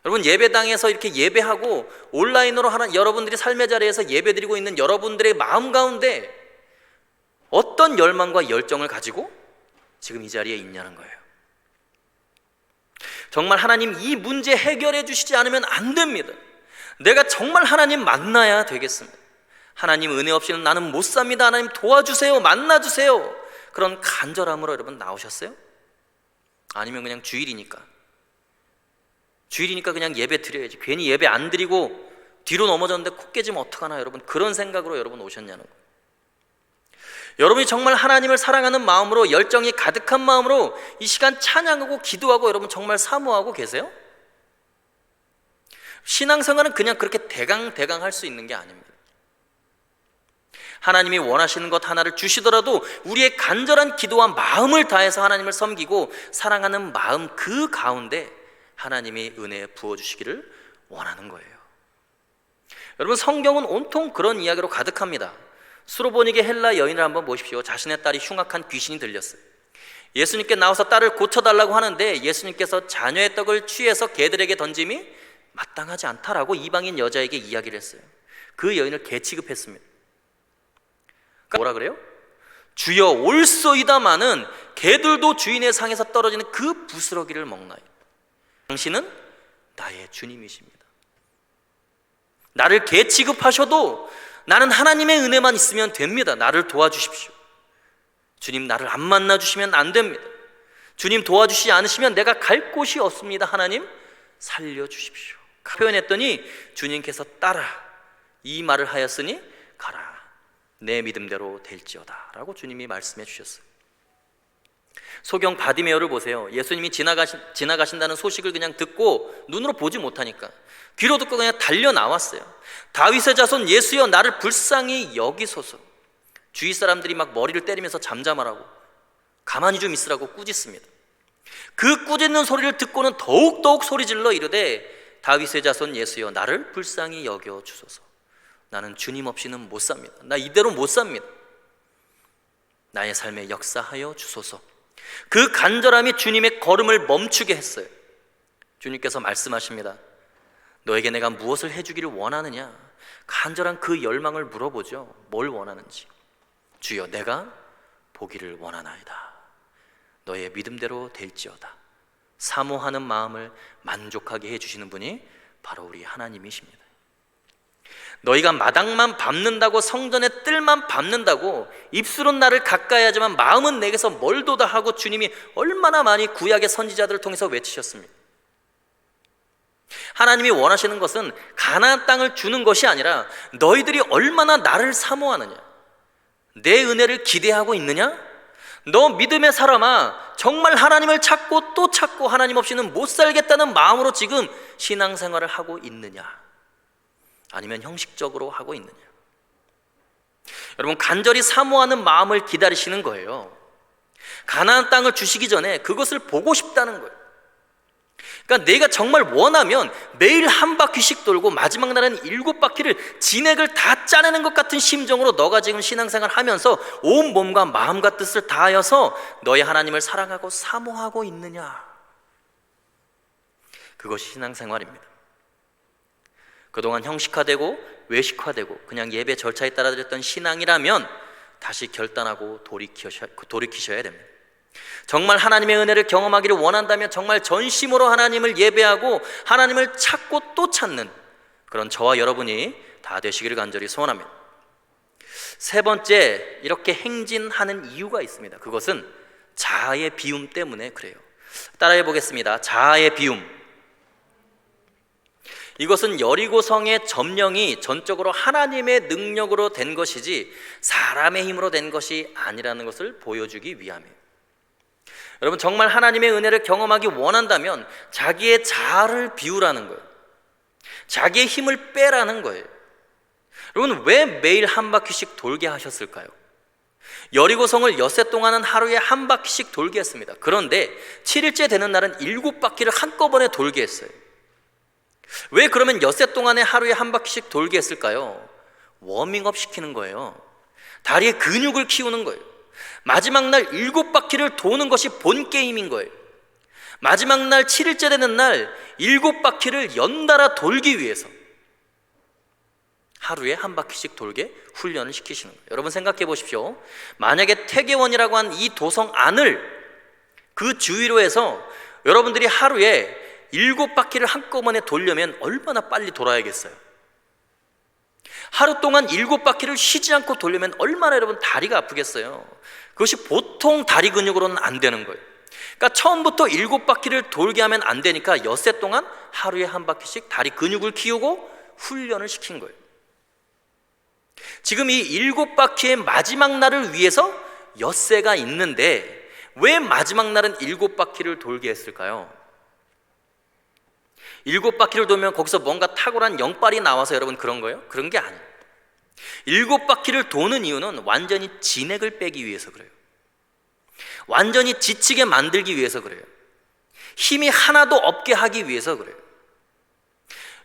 여러분 예배당에서 이렇게 예배하고 온라인으로 여러분들이 삶의 자리에서 예배드리고 있는 여러분들의 마음 가운데 어떤 열망과 열정을 가지고 지금 이 자리에 있냐는 거예요. 정말 하나님 이 문제 해결해 주시지 않으면 안 됩니다. 내가 정말 하나님 만나야 되겠습니다. 하나님 은혜 없이는 나는 못 삽니다. 하나님 도와주세요, 만나주세요. 그런 간절함으로 여러분 나오셨어요? 아니면 그냥 주일이니까 그냥 예배 드려야지, 괜히 예배 안 드리고 뒤로 넘어졌는데 코 깨지면 어떡하나, 여러분 그런 생각으로 여러분 오셨냐는 거예요. 여러분이 정말 하나님을 사랑하는 마음으로, 열정이 가득한 마음으로 이 시간 찬양하고 기도하고 여러분 정말 사모하고 계세요? 신앙생활은 그냥 그렇게 대강 할 수 있는 게 아닙니다. 하나님이 원하시는 것 하나를 주시더라도 우리의 간절한 기도와 마음을 다해서 하나님을 섬기고 사랑하는 마음 그 가운데 하나님이 은혜 부어주시기를 원하는 거예요. 여러분 성경은 온통 그런 이야기로 가득합니다. 수로보니게 헬라 여인을 한번 보십시오. 자신의 딸이 흉악한 귀신이 들렸어요. 예수님께 나와서 딸을 고쳐달라고 하는데 예수님께서 자녀의 떡을 취해서 개들에게 던짐이 마땅하지 않다라고 이방인 여자에게 이야기를 했어요. 그 여인을 개 취급했습니다. 그러니까 뭐라 그래요? 주여 올소이다마는 개들도 주인의 상에서 떨어지는 그 부스러기를 먹나요? 당신은 나의 주님이십니다. 나를 개 취급하셔도 나는 하나님의 은혜만 있으면 됩니다. 나를 도와주십시오. 주님, 나를 안 만나주시면 안 됩니다. 주님 도와주시지 않으시면 내가 갈 곳이 없습니다. 하나님 살려주십시오. 표현했더니 주님께서 따라 이 말을 하였으니 가라, 내 믿음대로 될지어다 라고 주님이 말씀해 주셨어요. 소경 바디메오를 보세요. 예수님이 지나가신다는 소식을 그냥 듣고 눈으로 보지 못하니까 귀로 듣고 그냥 달려 나왔어요. 다윗의 자손 예수여, 나를 불쌍히 여기소서. 주위 사람들이 막 머리를 때리면서 잠잠하라고, 가만히 좀 있으라고 꾸짖습니다. 그 꾸짖는 소리를 듣고는 더욱 소리질러 이르되 다윗의 자손 예수여, 나를 불쌍히 여겨 주소서. 나는 주님 없이는 못 삽니다. 나 이대로 못 삽니다. 나의 삶에 역사하여 주소서. 그 간절함이 주님의 걸음을 멈추게 했어요. 주님께서 말씀하십니다. 너에게 내가 무엇을 해주기를 원하느냐? 간절한 그 열망을 물어보죠. 뭘 원하는지. 주여, 내가 보기를 원하나이다. 너의 믿음대로 될지어다. 사모하는 마음을 만족하게 해주시는 분이 바로 우리 하나님이십니다. 너희가 마당만 밟는다고, 성전의 뜰만 밟는다고 입술은 나를 가까이 하지만 마음은 내게서 멀도다 하고 주님이 얼마나 많이 구약의 선지자들을 통해서 외치셨습니까? 하나님이 원하시는 것은 가나안 땅을 주는 것이 아니라 너희들이 얼마나 나를 사모하느냐, 내 은혜를 기대하고 있느냐? 너 믿음의 사람아, 정말 하나님을 찾고 또 찾고 하나님 없이는 못 살겠다는 마음으로 지금 신앙생활을 하고 있느냐, 아니면 형식적으로 하고 있느냐? 여러분, 간절히 사모하는 마음을 기다리시는 거예요. 가나안 땅을 주시기 전에 그것을 보고 싶다는 거예요. 그러니까 내가 정말 원하면 매일 한 바퀴씩 돌고 마지막 날은 7바퀴를 진액을 다 짜내는 것 같은 심정으로 너가 지금 신앙생활 하면서 온 몸과 마음과 뜻을 다하여서 너의 하나님을 사랑하고 사모하고 있느냐? 그것이 신앙생활입니다. 그동안 형식화되고 외식화되고 그냥 예배 절차에 따라 드렸던 신앙이라면 다시 결단하고 돌이키셔야 됩니다. 정말 하나님의 은혜를 경험하기를 원한다면 정말 전심으로 하나님을 예배하고 하나님을 찾고 또 찾는 그런 저와 여러분이 다 되시기를 간절히 소원합니다. 세 번째, 이렇게 행진하는 이유가 있습니다. 그것은 자아의 비움 때문에 그래요. 따라해 보겠습니다. 자아의 비움. 이것은 여리고성의 점령이 전적으로 하나님의 능력으로 된 것이지 사람의 힘으로 된 것이 아니라는 것을 보여주기 위함이에요. 여러분, 정말 하나님의 은혜를 경험하기 원한다면 자기의 자아를 비우라는 거예요. 자기의 힘을 빼라는 거예요. 여러분, 왜 매일 한 바퀴씩 돌게 하셨을까요? 여리고성을 엿새 동안은 하루에 한 바퀴씩 돌게 했습니다. 그런데 7일째 되는 날은 7바퀴를 한꺼번에 돌게 했어요. 왜 그러면 엿새 동안에 하루에 한 바퀴씩 돌게 했을까요? 워밍업 시키는 거예요. 다리의 근육을 키우는 거예요. 마지막 날 7바퀴를 도는 것이 본 게임인 거예요. 마지막 날 7일째 되는 날 7바퀴를 연달아 돌기 위해서 하루에 한 바퀴씩 돌게 훈련을 시키시는 거예요. 여러분 생각해 보십시오. 만약에 태계원이라고 한 이 도성 안을 그 주위로 해서 여러분들이 하루에 7바퀴를 한꺼번에 돌려면 얼마나 빨리 돌아야겠어요? 하루 동안 7바퀴를 쉬지 않고 돌려면 얼마나 여러분 다리가 아프겠어요? 그것이 보통 다리 근육으로는 안 되는 거예요. 그러니까 처음부터 7바퀴를 돌게 하면 안 되니까 엿새 동안 하루에 한 바퀴씩 다리 근육을 키우고 훈련을 시킨 거예요. 지금 이 7바퀴의 마지막 날을 위해서 엿새가 있는데 왜 마지막 날은 7바퀴를 돌게 했을까요? 7바퀴를 돌면 거기서 뭔가 탁월한 영빨이 나와서 여러분 그런 거예요? 그런 게 아니에요. 7바퀴를 도는 이유는 완전히 진액을 빼기 위해서 그래요. 완전히 지치게 만들기 위해서 그래요. 힘이 하나도 없게 하기 위해서 그래요.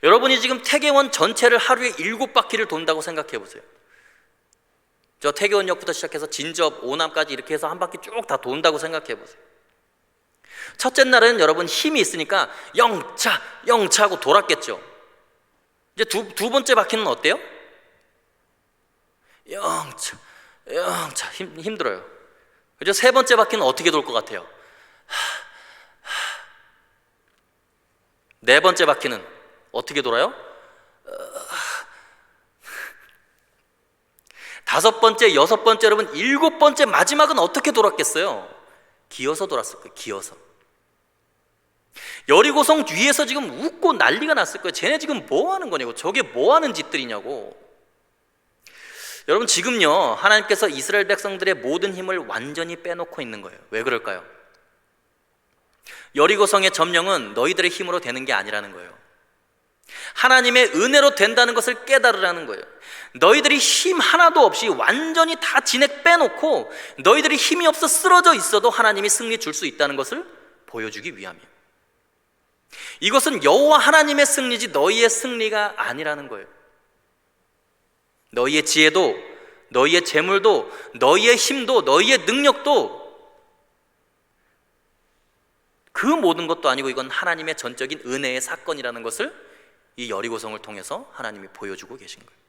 여러분이 지금 태계원 전체를 하루에 7바퀴를 돈다고 생각해 보세요. 저 태교원역부터 시작해서 진접, 오남까지 이렇게 해서 한 바퀴 쭉 다 돈다고 생각해 보세요. 첫째 날은 여러분 힘이 있으니까 영차 영차 하고 돌았겠죠. 이제 두 번째 바퀴는 어때요? 영차 영차 힘들어요. 그죠? 세 번째 바퀴는 어떻게 돌 것 같아요? 네 번째 바퀴는 어떻게 돌아요? 다섯 번째, 여섯 번째, 여러분 일곱 번째 마지막은 어떻게 돌았겠어요? 기어서 돌았을 거예요. 기어서. 여리고성 위에서 지금 웃고 난리가 났을 거예요. 쟤네 지금 뭐 하는 거냐고, 저게 뭐 하는 짓들이냐고. 여러분 지금요, 하나님께서 이스라엘 백성들의 모든 힘을 완전히 빼놓고 있는 거예요. 왜 그럴까요? 여리고성의 점령은 너희들의 힘으로 되는 게 아니라는 거예요. 하나님의 은혜로 된다는 것을 깨달으라는 거예요. 너희들이 힘 하나도 없이 완전히 다 진액 빼놓고 너희들이 힘이 없어 쓰러져 있어도 하나님이 승리 줄 수 있다는 것을 보여주기 위함이에요. 이것은 여호와 하나님의 승리지 너희의 승리가 아니라는 거예요. 너희의 지혜도, 너희의 재물도, 너희의 힘도, 너희의 능력도 그 모든 것도 아니고 이건 하나님의 전적인 은혜의 사건이라는 것을 이 여리고성을 통해서 하나님이 보여주고 계신 거예요.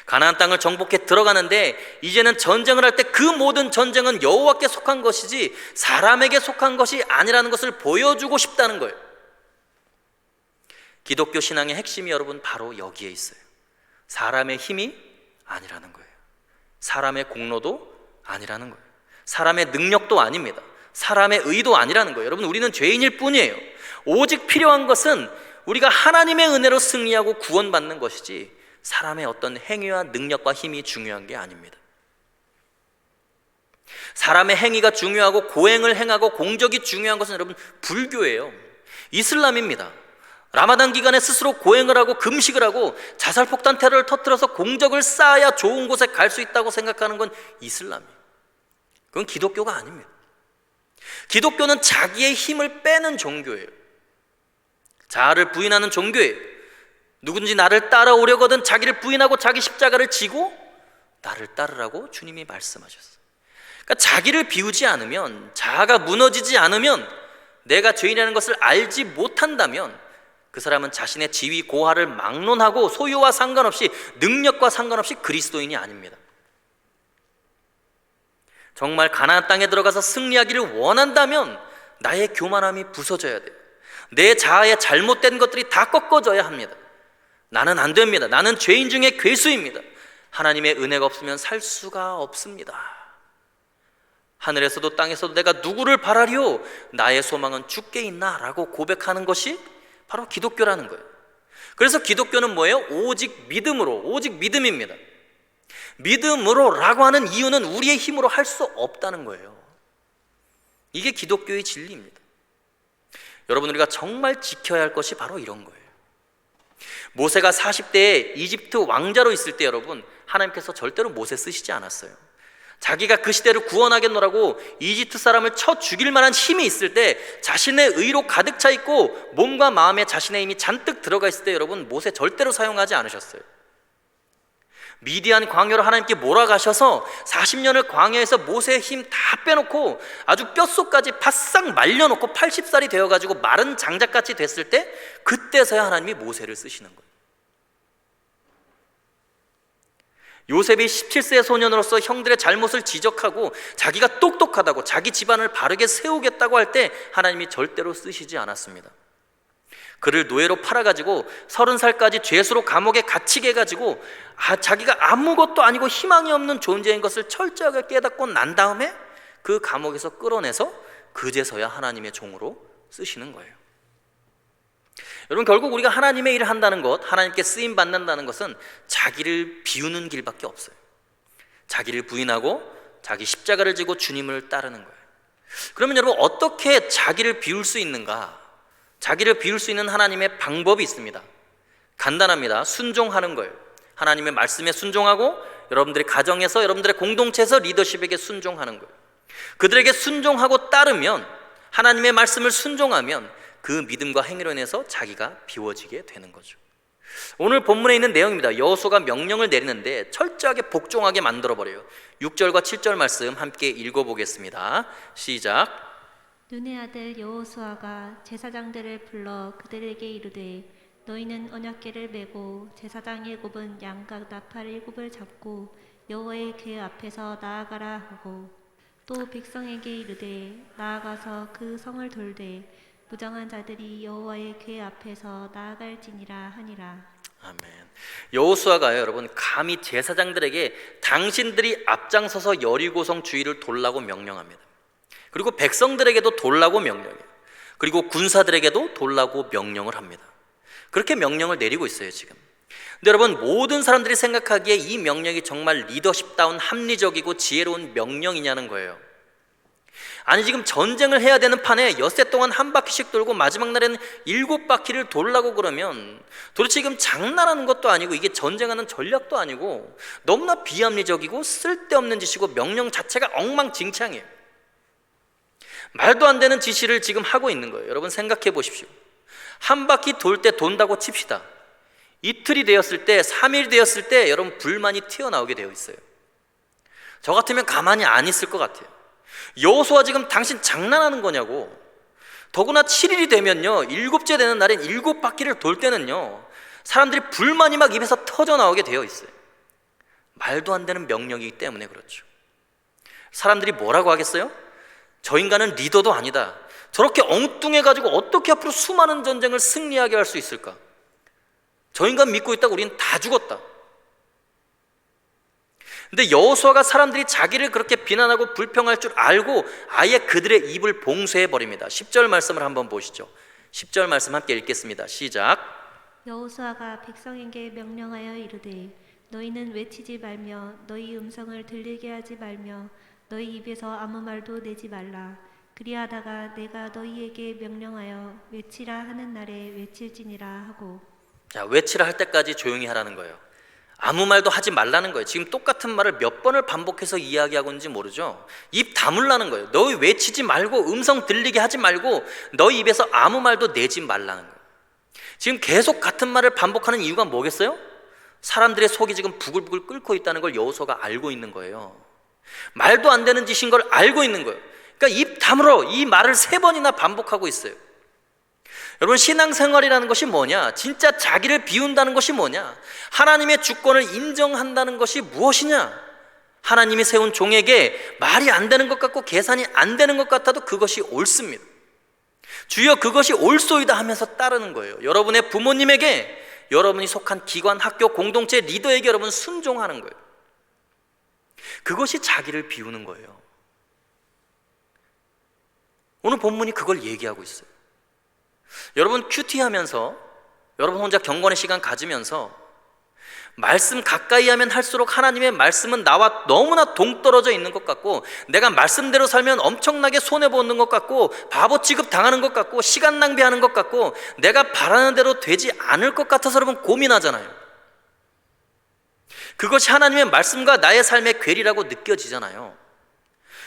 가나안 땅을 정복해 들어가는데 이제는 전쟁을 할 때 그 모든 전쟁은 여호와께 속한 것이지 사람에게 속한 것이 아니라는 것을 보여주고 싶다는 거예요. 기독교 신앙의 핵심이 여러분 바로 여기에 있어요. 사람의 힘이 아니라는 거예요. 사람의 공로도 아니라는 거예요. 사람의 능력도 아닙니다. 사람의 의도 아니라는 거예요. 여러분 우리는 죄인일 뿐이에요. 오직 필요한 것은 우리가 하나님의 은혜로 승리하고 구원받는 것이지 사람의 어떤 행위와 능력과 힘이 중요한 게 아닙니다. 사람의 행위가 중요하고 고행을 행하고 공적이 중요한 것은 여러분 불교예요. 이슬람입니다. 라마단 기간에 스스로 고행을 하고 금식을 하고 자살폭탄 테러를 터뜨려서 공적을 쌓아야 좋은 곳에 갈 수 있다고 생각하는 건 이슬람이에요. 그건 기독교가 아닙니다. 기독교는 자기의 힘을 빼는 종교예요. 자아를 부인하는 종교예요. 누군지 나를 따라오려거든 자기를 부인하고 자기 십자가를 지고 나를 따르라고 주님이 말씀하셨어요. 그러니까 자기를 비우지 않으면, 자아가 무너지지 않으면, 내가 죄인이라는 것을 알지 못한다면 그 사람은 자신의 지위 고하를 막론하고 소유와 상관없이, 능력과 상관없이 그리스도인이 아닙니다. 정말 가나안 땅에 들어가서 승리하기를 원한다면 나의 교만함이 부서져야 돼요. 내 자아의 잘못된 것들이 다 꺾어져야 합니다. 나는 안 됩니다. 나는 죄인 중에 괴수입니다. 하나님의 은혜가 없으면 살 수가 없습니다. 하늘에서도 땅에서도 내가 누구를 바라리오? 나의 소망은 주께 있나? 라고 고백하는 것이 바로 기독교라는 거예요. 그래서 기독교는 뭐예요? 오직 믿음으로, 오직 믿음입니다. 믿음으로 라고 하는 이유는 우리의 힘으로 할 수 없다는 거예요. 이게 기독교의 진리입니다. 여러분 우리가 정말 지켜야 할 것이 바로 이런 거예요. 모세가 40대에 이집트 왕자로 있을 때 여러분 하나님께서 절대로 모세 쓰시지 않았어요. 자기가 그 시대를 구원하겠노라고 이집트 사람을 쳐 죽일 만한 힘이 있을 때, 자신의 의로 가득 차 있고 몸과 마음에 자신의 힘이 잔뜩 들어가 있을 때 여러분 모세 절대로 사용하지 않으셨어요. 미디안 광야로 하나님께 몰아가셔서 40년을 광야에서 모세의 힘 다 빼놓고 아주 뼛속까지 바싹 말려놓고 80살이 되어가지고 마른 장작같이 됐을 때 그때서야 하나님이 모세를 쓰시는 거예요. 요셉이 17세 소년으로서 형들의 잘못을 지적하고 자기가 똑똑하다고 자기 집안을 바르게 세우겠다고 할 때 하나님이 절대로 쓰시지 않았습니다. 그를 노예로 팔아가지고 30살까지 죄수로 감옥에 갇히게 해가지고 자기가 아무것도 아니고 희망이 없는 존재인 것을 철저하게 깨닫고 난 다음에 그 감옥에서 끌어내서 그제서야 하나님의 종으로 쓰시는 거예요. 여러분 결국 우리가 하나님의 일을 한다는 것, 하나님께 쓰임 받는다는 것은 자기를 비우는 길밖에 없어요. 자기를 부인하고 자기 십자가를 지고 주님을 따르는 거예요. 그러면 여러분 어떻게 자기를 비울 수 있는가? 자기를 비울 수 있는 하나님의 방법이 있습니다. 간단합니다. 순종하는 거예요. 하나님의 말씀에 순종하고 여러분들의 가정에서, 여러분들의 공동체에서 리더십에게 순종하는 거예요. 그들에게 순종하고 따르면, 하나님의 말씀을 순종하면 그 믿음과 행위로 인해서 자기가 비워지게 되는 거죠. 오늘 본문에 있는 내용입니다. 여호수아가 명령을 내리는데 철저하게 복종하게 만들어버려요. 6절과 7절 말씀 함께 읽어보겠습니다. 시작. 눈의 아들 여호수아가 제사장들을 불러 그들에게 이르되 너희는 언약궤를 메고 제사장 7은 양각 나팔 7을 잡고 여호와의 궤 앞에서 나아가라 하고 또 백성에게 이르되 나아가서 그 성을 돌되 무장한 자들이 여호와의 궤 앞에서 나아갈지니라 하니라. 아멘. 여호수아가요, 여러분, 감히 제사장들에게 당신들이 앞장서서 여리고성 주위를 돌라고 명령합니다. 그리고 백성들에게도 돌라고 명령해요. 그리고 군사들에게도 돌라고 명령을 합니다. 그렇게 명령을 내리고 있어요, 지금. 근데 여러분, 모든 사람들이 생각하기에 이 명령이 정말 리더십다운 합리적이고 지혜로운 명령이냐는 거예요. 아니, 지금 전쟁을 해야 되는 판에 엿새 동안 한 바퀴씩 돌고 마지막 날에는 7바퀴를 돌라고 그러면 도대체 지금 장난하는 것도 아니고 이게 전쟁하는 전략도 아니고 너무나 비합리적이고 쓸데없는 짓이고 명령 자체가 엉망진창이에요. 말도 안 되는 지시를 지금 하고 있는 거예요. 여러분, 생각해 보십시오. 한 바퀴 돌 때 돈다고 칩시다. 이틀이 되었을 때, 3일 되었을 때 여러분 불만이 튀어나오게 되어 있어요. 저 같으면 가만히 안 있을 것 같아요. 여호수아, 지금 당신 장난하는 거냐고. 더구나 7일이 되면요, 7째 되는 날엔 7바퀴를 돌 때는요 사람들이 불만이 막 입에서 터져 나오게 되어 있어요. 말도 안 되는 명령이기 때문에 그렇죠. 사람들이 뭐라고 하겠어요? 저 인간은 리더도 아니다. 저렇게 엉뚱해가지고 어떻게 앞으로 수많은 전쟁을 승리하게 할 수 있을까? 저 인간 믿고 있다가 우리는 다 죽었다. 근데 여호수아가 사람들이 자기를 그렇게 비난하고 불평할 줄 알고 아예 그들의 입을 봉쇄해버립니다. 10절 말씀을 한번 보시죠. 10절 말씀 함께 읽겠습니다. 시작. 여호수아가 백성에게 명령하여 이르되 너희는 외치지 말며 너희 음성을 들리게 하지 말며 너희 입에서 아무 말도 내지 말라. 그리하다가 내가 너희에게 명령하여 외치라 하는 날에 외칠지니라 하고. 자, 외치라 할 때까지 조용히 하라는 거예요. 아무 말도 하지 말라는 거예요. 지금 똑같은 말을 몇 번을 반복해서 이야기하고 있는지 모르죠. 입 다물라는 거예요. 너희 외치지 말고 음성 들리게 하지 말고 너희 입에서 아무 말도 내지 말라는 거예요. 지금 계속 같은 말을 반복하는 이유가 뭐겠어요? 사람들의 속이 지금 부글부글 끓고 있다는 걸 여호수아가 알고 있는 거예요. 말도 안 되는 짓인 걸 알고 있는 거예요. 그러니까 입 다물어, 이 말을 3번이나 반복하고 있어요. 여러분, 신앙생활이라는 것이 뭐냐? 진짜 자기를 비운다는 것이 뭐냐? 하나님의 주권을 인정한다는 것이 무엇이냐? 하나님이 세운 종에게 말이 안 되는 것 같고 계산이 안 되는 것 같아도 그것이 옳습니다. 주여, 그것이 옳소이다 하면서 따르는 거예요. 여러분의 부모님에게, 여러분이 속한 기관, 학교, 공동체 리더에게 여러분 순종하는 거예요. 그것이 자기를 비우는 거예요. 오늘 본문이 그걸 얘기하고 있어요. 여러분, 큐티하면서, 여러분 혼자 경건의 시간 가지면서 말씀 가까이 하면 할수록 하나님의 말씀은 나와 너무나 동떨어져 있는 것 같고, 내가 말씀대로 살면 엄청나게 손해보는 것 같고, 바보 취급 당하는 것 같고, 시간 낭비하는 것 같고, 내가 바라는 대로 되지 않을 것 같아서 여러분 고민하잖아요. 그것이 하나님의 말씀과 나의 삶의 괴리라고 느껴지잖아요.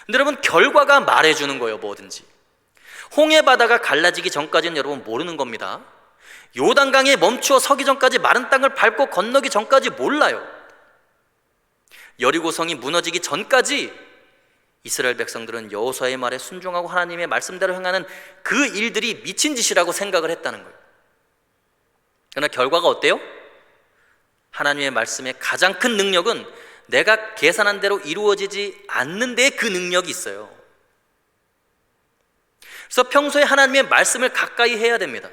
근데 여러분, 결과가 말해주는 거예요. 뭐든지 홍해 바다가 갈라지기 전까지는 여러분 모르는 겁니다. 요단강에 멈추어 서기 전까지 마른 땅을 밟고 건너기 전까지 몰라요. 여리고성이 무너지기 전까지 이스라엘 백성들은 여호수아의 말에 순종하고 하나님의 말씀대로 행하는 그 일들이 미친 짓이라고 생각을 했다는 거예요. 그러나 결과가 어때요? 하나님의 말씀의 가장 큰 능력은 내가 계산한 대로 이루어지지 않는 데에 그 능력이 있어요. 그래서 평소에 하나님의 말씀을 가까이 해야 됩니다.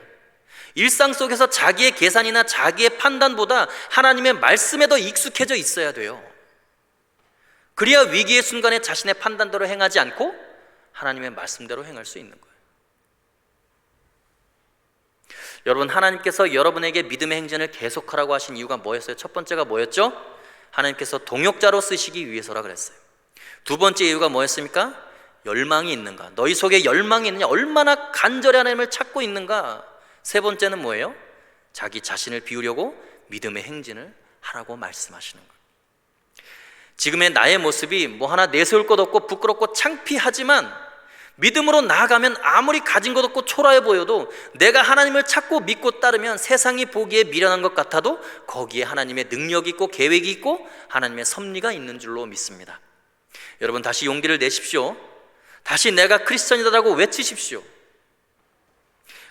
일상 속에서 자기의 계산이나 자기의 판단보다 하나님의 말씀에 더 익숙해져 있어야 돼요. 그래야 위기의 순간에 자신의 판단대로 행하지 않고 하나님의 말씀대로 행할 수 있는 거예요. 여러분, 하나님께서 여러분에게 믿음의 행진을 계속하라고 하신 이유가 뭐였어요? 첫 번째가 뭐였죠? 하나님께서 동역자로 쓰시기 위해서라 그랬어요. 두 번째 이유가 뭐였습니까? 열망이 있는가? 너희 속에 열망이 있느냐? 얼마나 간절히 하나님을 찾고 있는가? 세 번째는 뭐예요? 자기 자신을 비우려고 믿음의 행진을 하라고 말씀하시는 거예요. 지금의 나의 모습이 뭐 하나 내세울 것 없고 부끄럽고 창피하지만 믿음으로 나아가면 아무리 가진 것 없고 초라해 보여도 내가 하나님을 찾고 믿고 따르면 세상이 보기에 미련한 것 같아도 거기에 하나님의 능력이 있고 계획이 있고 하나님의 섭리가 있는 줄로 믿습니다. 여러분, 다시 용기를 내십시오. 다시 내가 크리스천이다라고 외치십시오.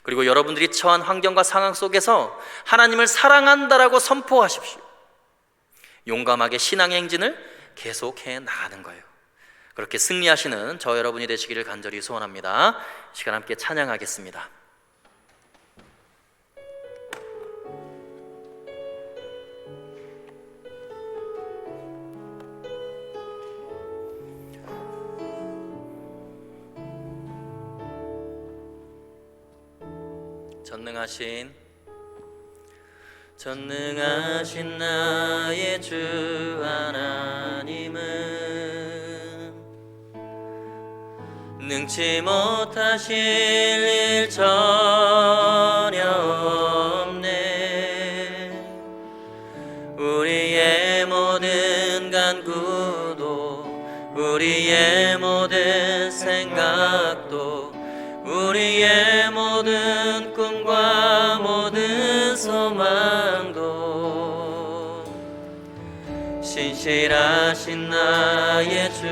그리고 여러분들이 처한 환경과 상황 속에서 하나님을 사랑한다라고 선포하십시오. 용감하게 신앙의 행진을 계속해 나가는 거예요. 그렇게 승리하시는 저 여러분이 되시기를 간절히 소원합니다. 시간 함께 찬양하겠습니다. 전능하신 나의 주 하나님은 능치 못하실 일 전혀 없네. 우리의 모든 간구도 우리의 모든 생각도 우리의 모든 꿈과 모든 소망도 신실하신 나의 주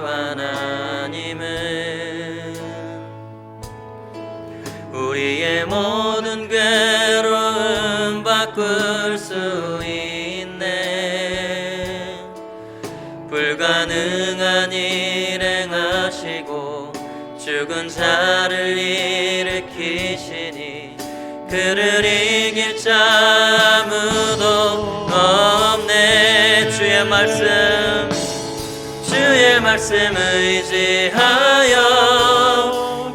하나님은 우리의 모든 괴로움 바꿀 수 있네. 불가능한 일 행하시고 죽은 자를 일으키시니 그를 이길 자 아무도 없네. 주의 말씀 의지하여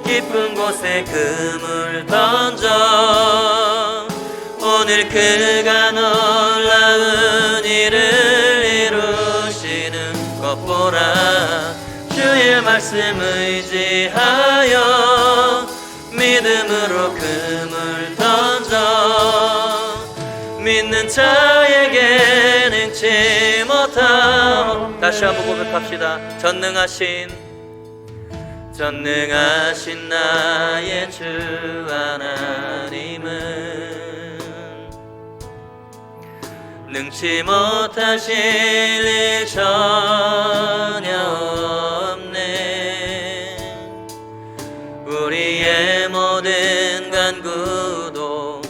깊은 곳에 그물 던져 오늘 그가 놀라운 일을 이루시는 것 보라. 주의 말씀 의지하여 믿음으로 그물 던져 믿는 자에게 능치 못함. 다시 한번 고백합시다. 전능하신 나의 주 하나님은 능치 못하실 일 전혀 없네. 우리의 모든 간구도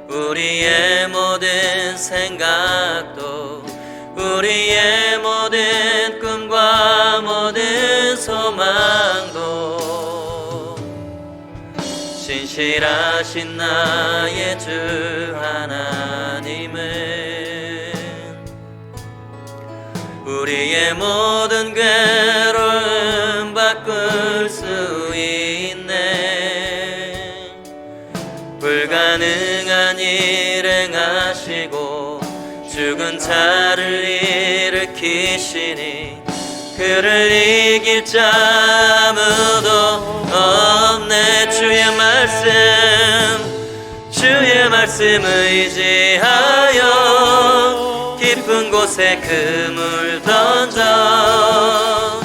우리의 모든 생각도 우리의 모든 꿈과 모든 소망도 신실하신 나의 주 하나님은 우리의 모든 괴로움 바꿀 수 있네. 불가능한 일 행하시고 죽은 자를 일으키시니 그를 이길 자 아무도 없네. 주의 말씀 의지하여 깊은 곳에 그물 던져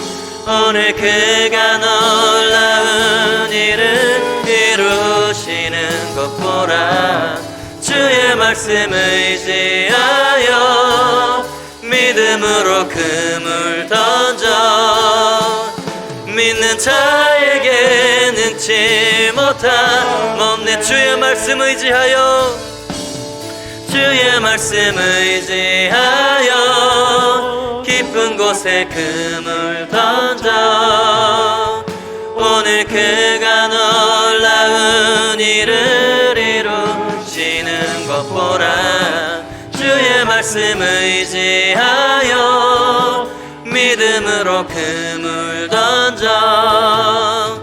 오늘 그가 놀라운 일을 이루시는 것 보라. 주의 말씀 의지하여 믿음으로 그물 던져 믿는 자에게 능치 못함 없네. 주의 말씀 의지하여 깊은 곳에 그물 던져 오늘 그가 놀라운 일을 이루시는 것 보라. 주의 말씀 의지하여 믿음으로 그물 던져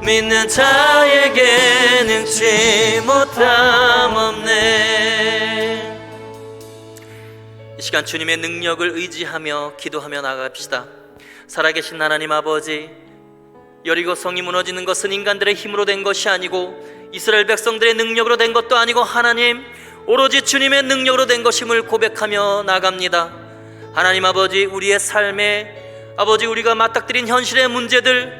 믿는 자에게 능치 못함 없네. 이 시간 주님의 능력을 의지하며 기도하며 나아갑시다. 살아계신 하나님 아버지, 여리고 성이 무너지는 것은 인간들의 힘으로 된 것이 아니고 이스라엘 백성들의 능력으로 된 것도 아니고 하나님 오로지 주님의 능력으로 된 것임을 고백하며 나갑니다. 하나님 아버지, 우리의 삶에 아버지 우리가 맞닥뜨린 현실의 문제들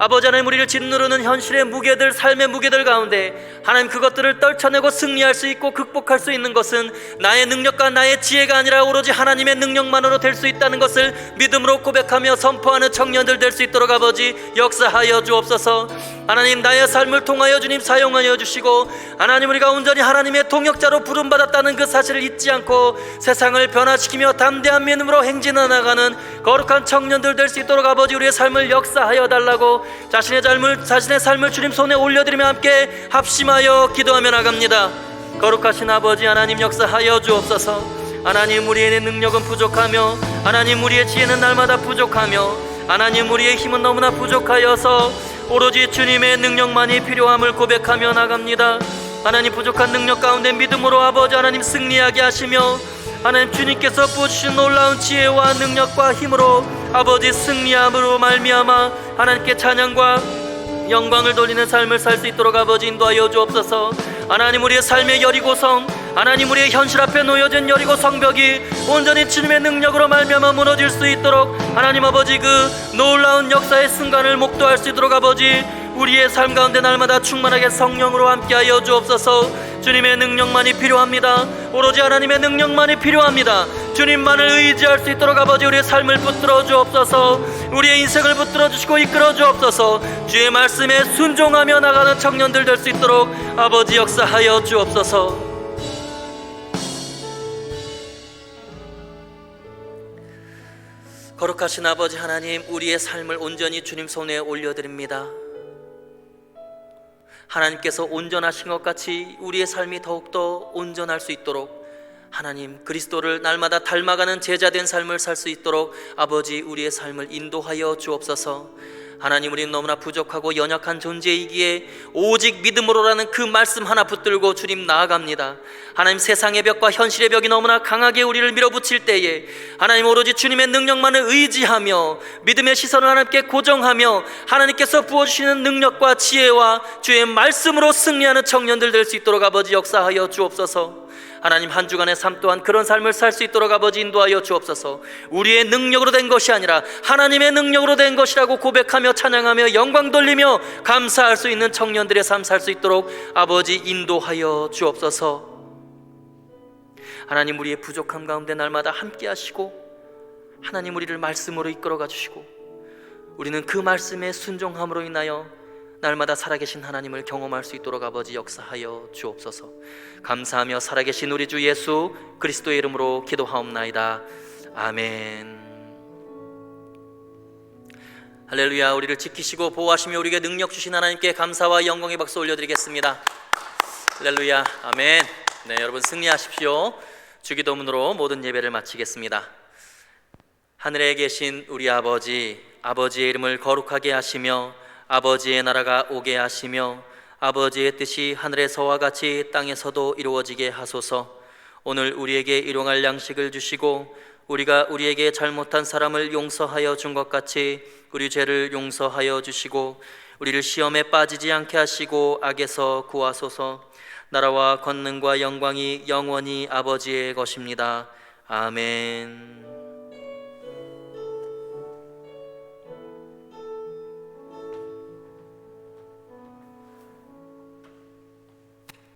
아버지 하나님, 우리를 짓누르는 현실의 무게들, 삶의 무게들 가운데 하나님 그것들을 떨쳐내고 승리할 수 있고 극복할 수 있는 것은 나의 능력과 나의 지혜가 아니라 오로지 하나님의 능력만으로 될 수 있다는 것을 믿음으로 고백하며 선포하는 청년들 될 수 있도록 아버지 역사하여 주옵소서. 하나님, 나의 삶을 통하여 주님 사용하여 주시고 하나님, 우리가 온전히 하나님의 동역자로 부름받았다는 그 사실을 잊지 않고 세상을 변화시키며 담대한 믿음으로 행진해 나가는 거룩한 청년들 될 수 있도록 아버지 우리의 삶을 역사하여 달라고 자신의 삶을 주님 손에 올려드리며 함께 합심하여 기도하며 나갑니다. 거룩하신 아버지 하나님, 역사하여 주옵소서. 하나님, 우리의 능력은 부족하며 하나님, 우리의 지혜는 날마다 부족하며 하나님, 우리의 힘은 너무나 부족하여서 오로지 주님의 능력만이 필요함을 고백하며 나갑니다. 하나님, 부족한 능력 가운데 믿음으로 아버지 하나님 승리하게 하시며 하나님, 주님께서 부어주신 놀라운 지혜와 능력과 힘으로 아버지 승리함으로 말미암아 하나님께 찬양과 영광을 돌리는 삶을 살 수 있도록 아버지 인도하여 주옵소서. 하나님, 우리의 삶의 여리고성, 하나님, 우리의 현실 앞에 놓여진 여리고 성벽이 온전히 주님의 능력으로 말미암아 무너질 수 있도록 하나님 아버지 그 놀라운 역사의 순간을 목도할 수 있도록 아버지 우리의 삶 가운데 날마다 충만하게 성령으로 함께하여 주옵소서. 주님의 능력만이 필요합니다. 오로지 하나님의 능력만이 필요합니다. 주님만을 의지할 수 있도록 아버지 우리의 삶을 붙들어 주옵소서. 우리의 인생을 붙들어 주시고 이끌어 주옵소서. 주의 말씀에 순종하며 나가는 청년들 될 수 있도록 아버지 역사하여 주옵소서. 거룩하신 아버지 하나님, 우리의 삶을 온전히 주님 손에 올려드립니다. 하나님께서 온전하신 것 같이 우리의 삶이 더욱더 온전할 수 있도록 하나님, 그리스도를 날마다 닮아가는 제자된 삶을 살 수 있도록 아버지 우리의 삶을 인도하여 주옵소서. 하나님, 우리는 너무나 부족하고 연약한 존재이기에 오직 믿음으로라는 그 말씀 하나 붙들고 주님 나아갑니다. 하나님, 세상의 벽과 현실의 벽이 너무나 강하게 우리를 밀어붙일 때에 하나님, 오로지 주님의 능력만을 의지하며 믿음의 시선을 하나님께 고정하며 하나님께서 부어주시는 능력과 지혜와 주의 말씀으로 승리하는 청년들 될 수 있도록 아버지 역사하여 주옵소서. 하나님, 한 주간의 삶 또한 그런 삶을 살 수 있도록 아버지 인도하여 주옵소서. 우리의 능력으로 된 것이 아니라 하나님의 능력으로 된 것이라고 고백하며 찬양하며 영광 돌리며 감사할 수 있는 청년들의 삶 살 수 있도록 아버지 인도하여 주옵소서. 하나님, 우리의 부족함 가운데 날마다 함께 하시고 하나님, 우리를 말씀으로 이끌어가 주시고 우리는 그 말씀에 순종함으로 인하여 날마다 살아계신 하나님을 경험할 수 있도록 아버지 역사하여 주옵소서. 감사하며 살아계신 우리 주 예수 그리스도의 이름으로 기도하옵나이다. 아멘. 할렐루야. 우리를 지키시고 보호하시며 우리에게 능력 주신 하나님께 감사와 영광의 박수 올려드리겠습니다. 할렐루야. 아멘. 네, 여러분 승리하십시오. 주기도문으로 모든 예배를 마치겠습니다. 하늘에 계신 우리 아버지, 아버지의 이름을 거룩하게 하시며 아버지의 나라가 오게 하시며 아버지의 뜻이 하늘에서와 같이 땅에서도 이루어지게 하소서. 오늘 우리에게 일용할 양식을 주시고 우리가 우리에게 잘못한 사람을 용서하여 준 것 같이 우리 죄를 용서하여 주시고 우리를 시험에 빠지지 않게 하시고 악에서 구하소서. 나라와 권능과 영광이 영원히 아버지의 것입니다. 아멘.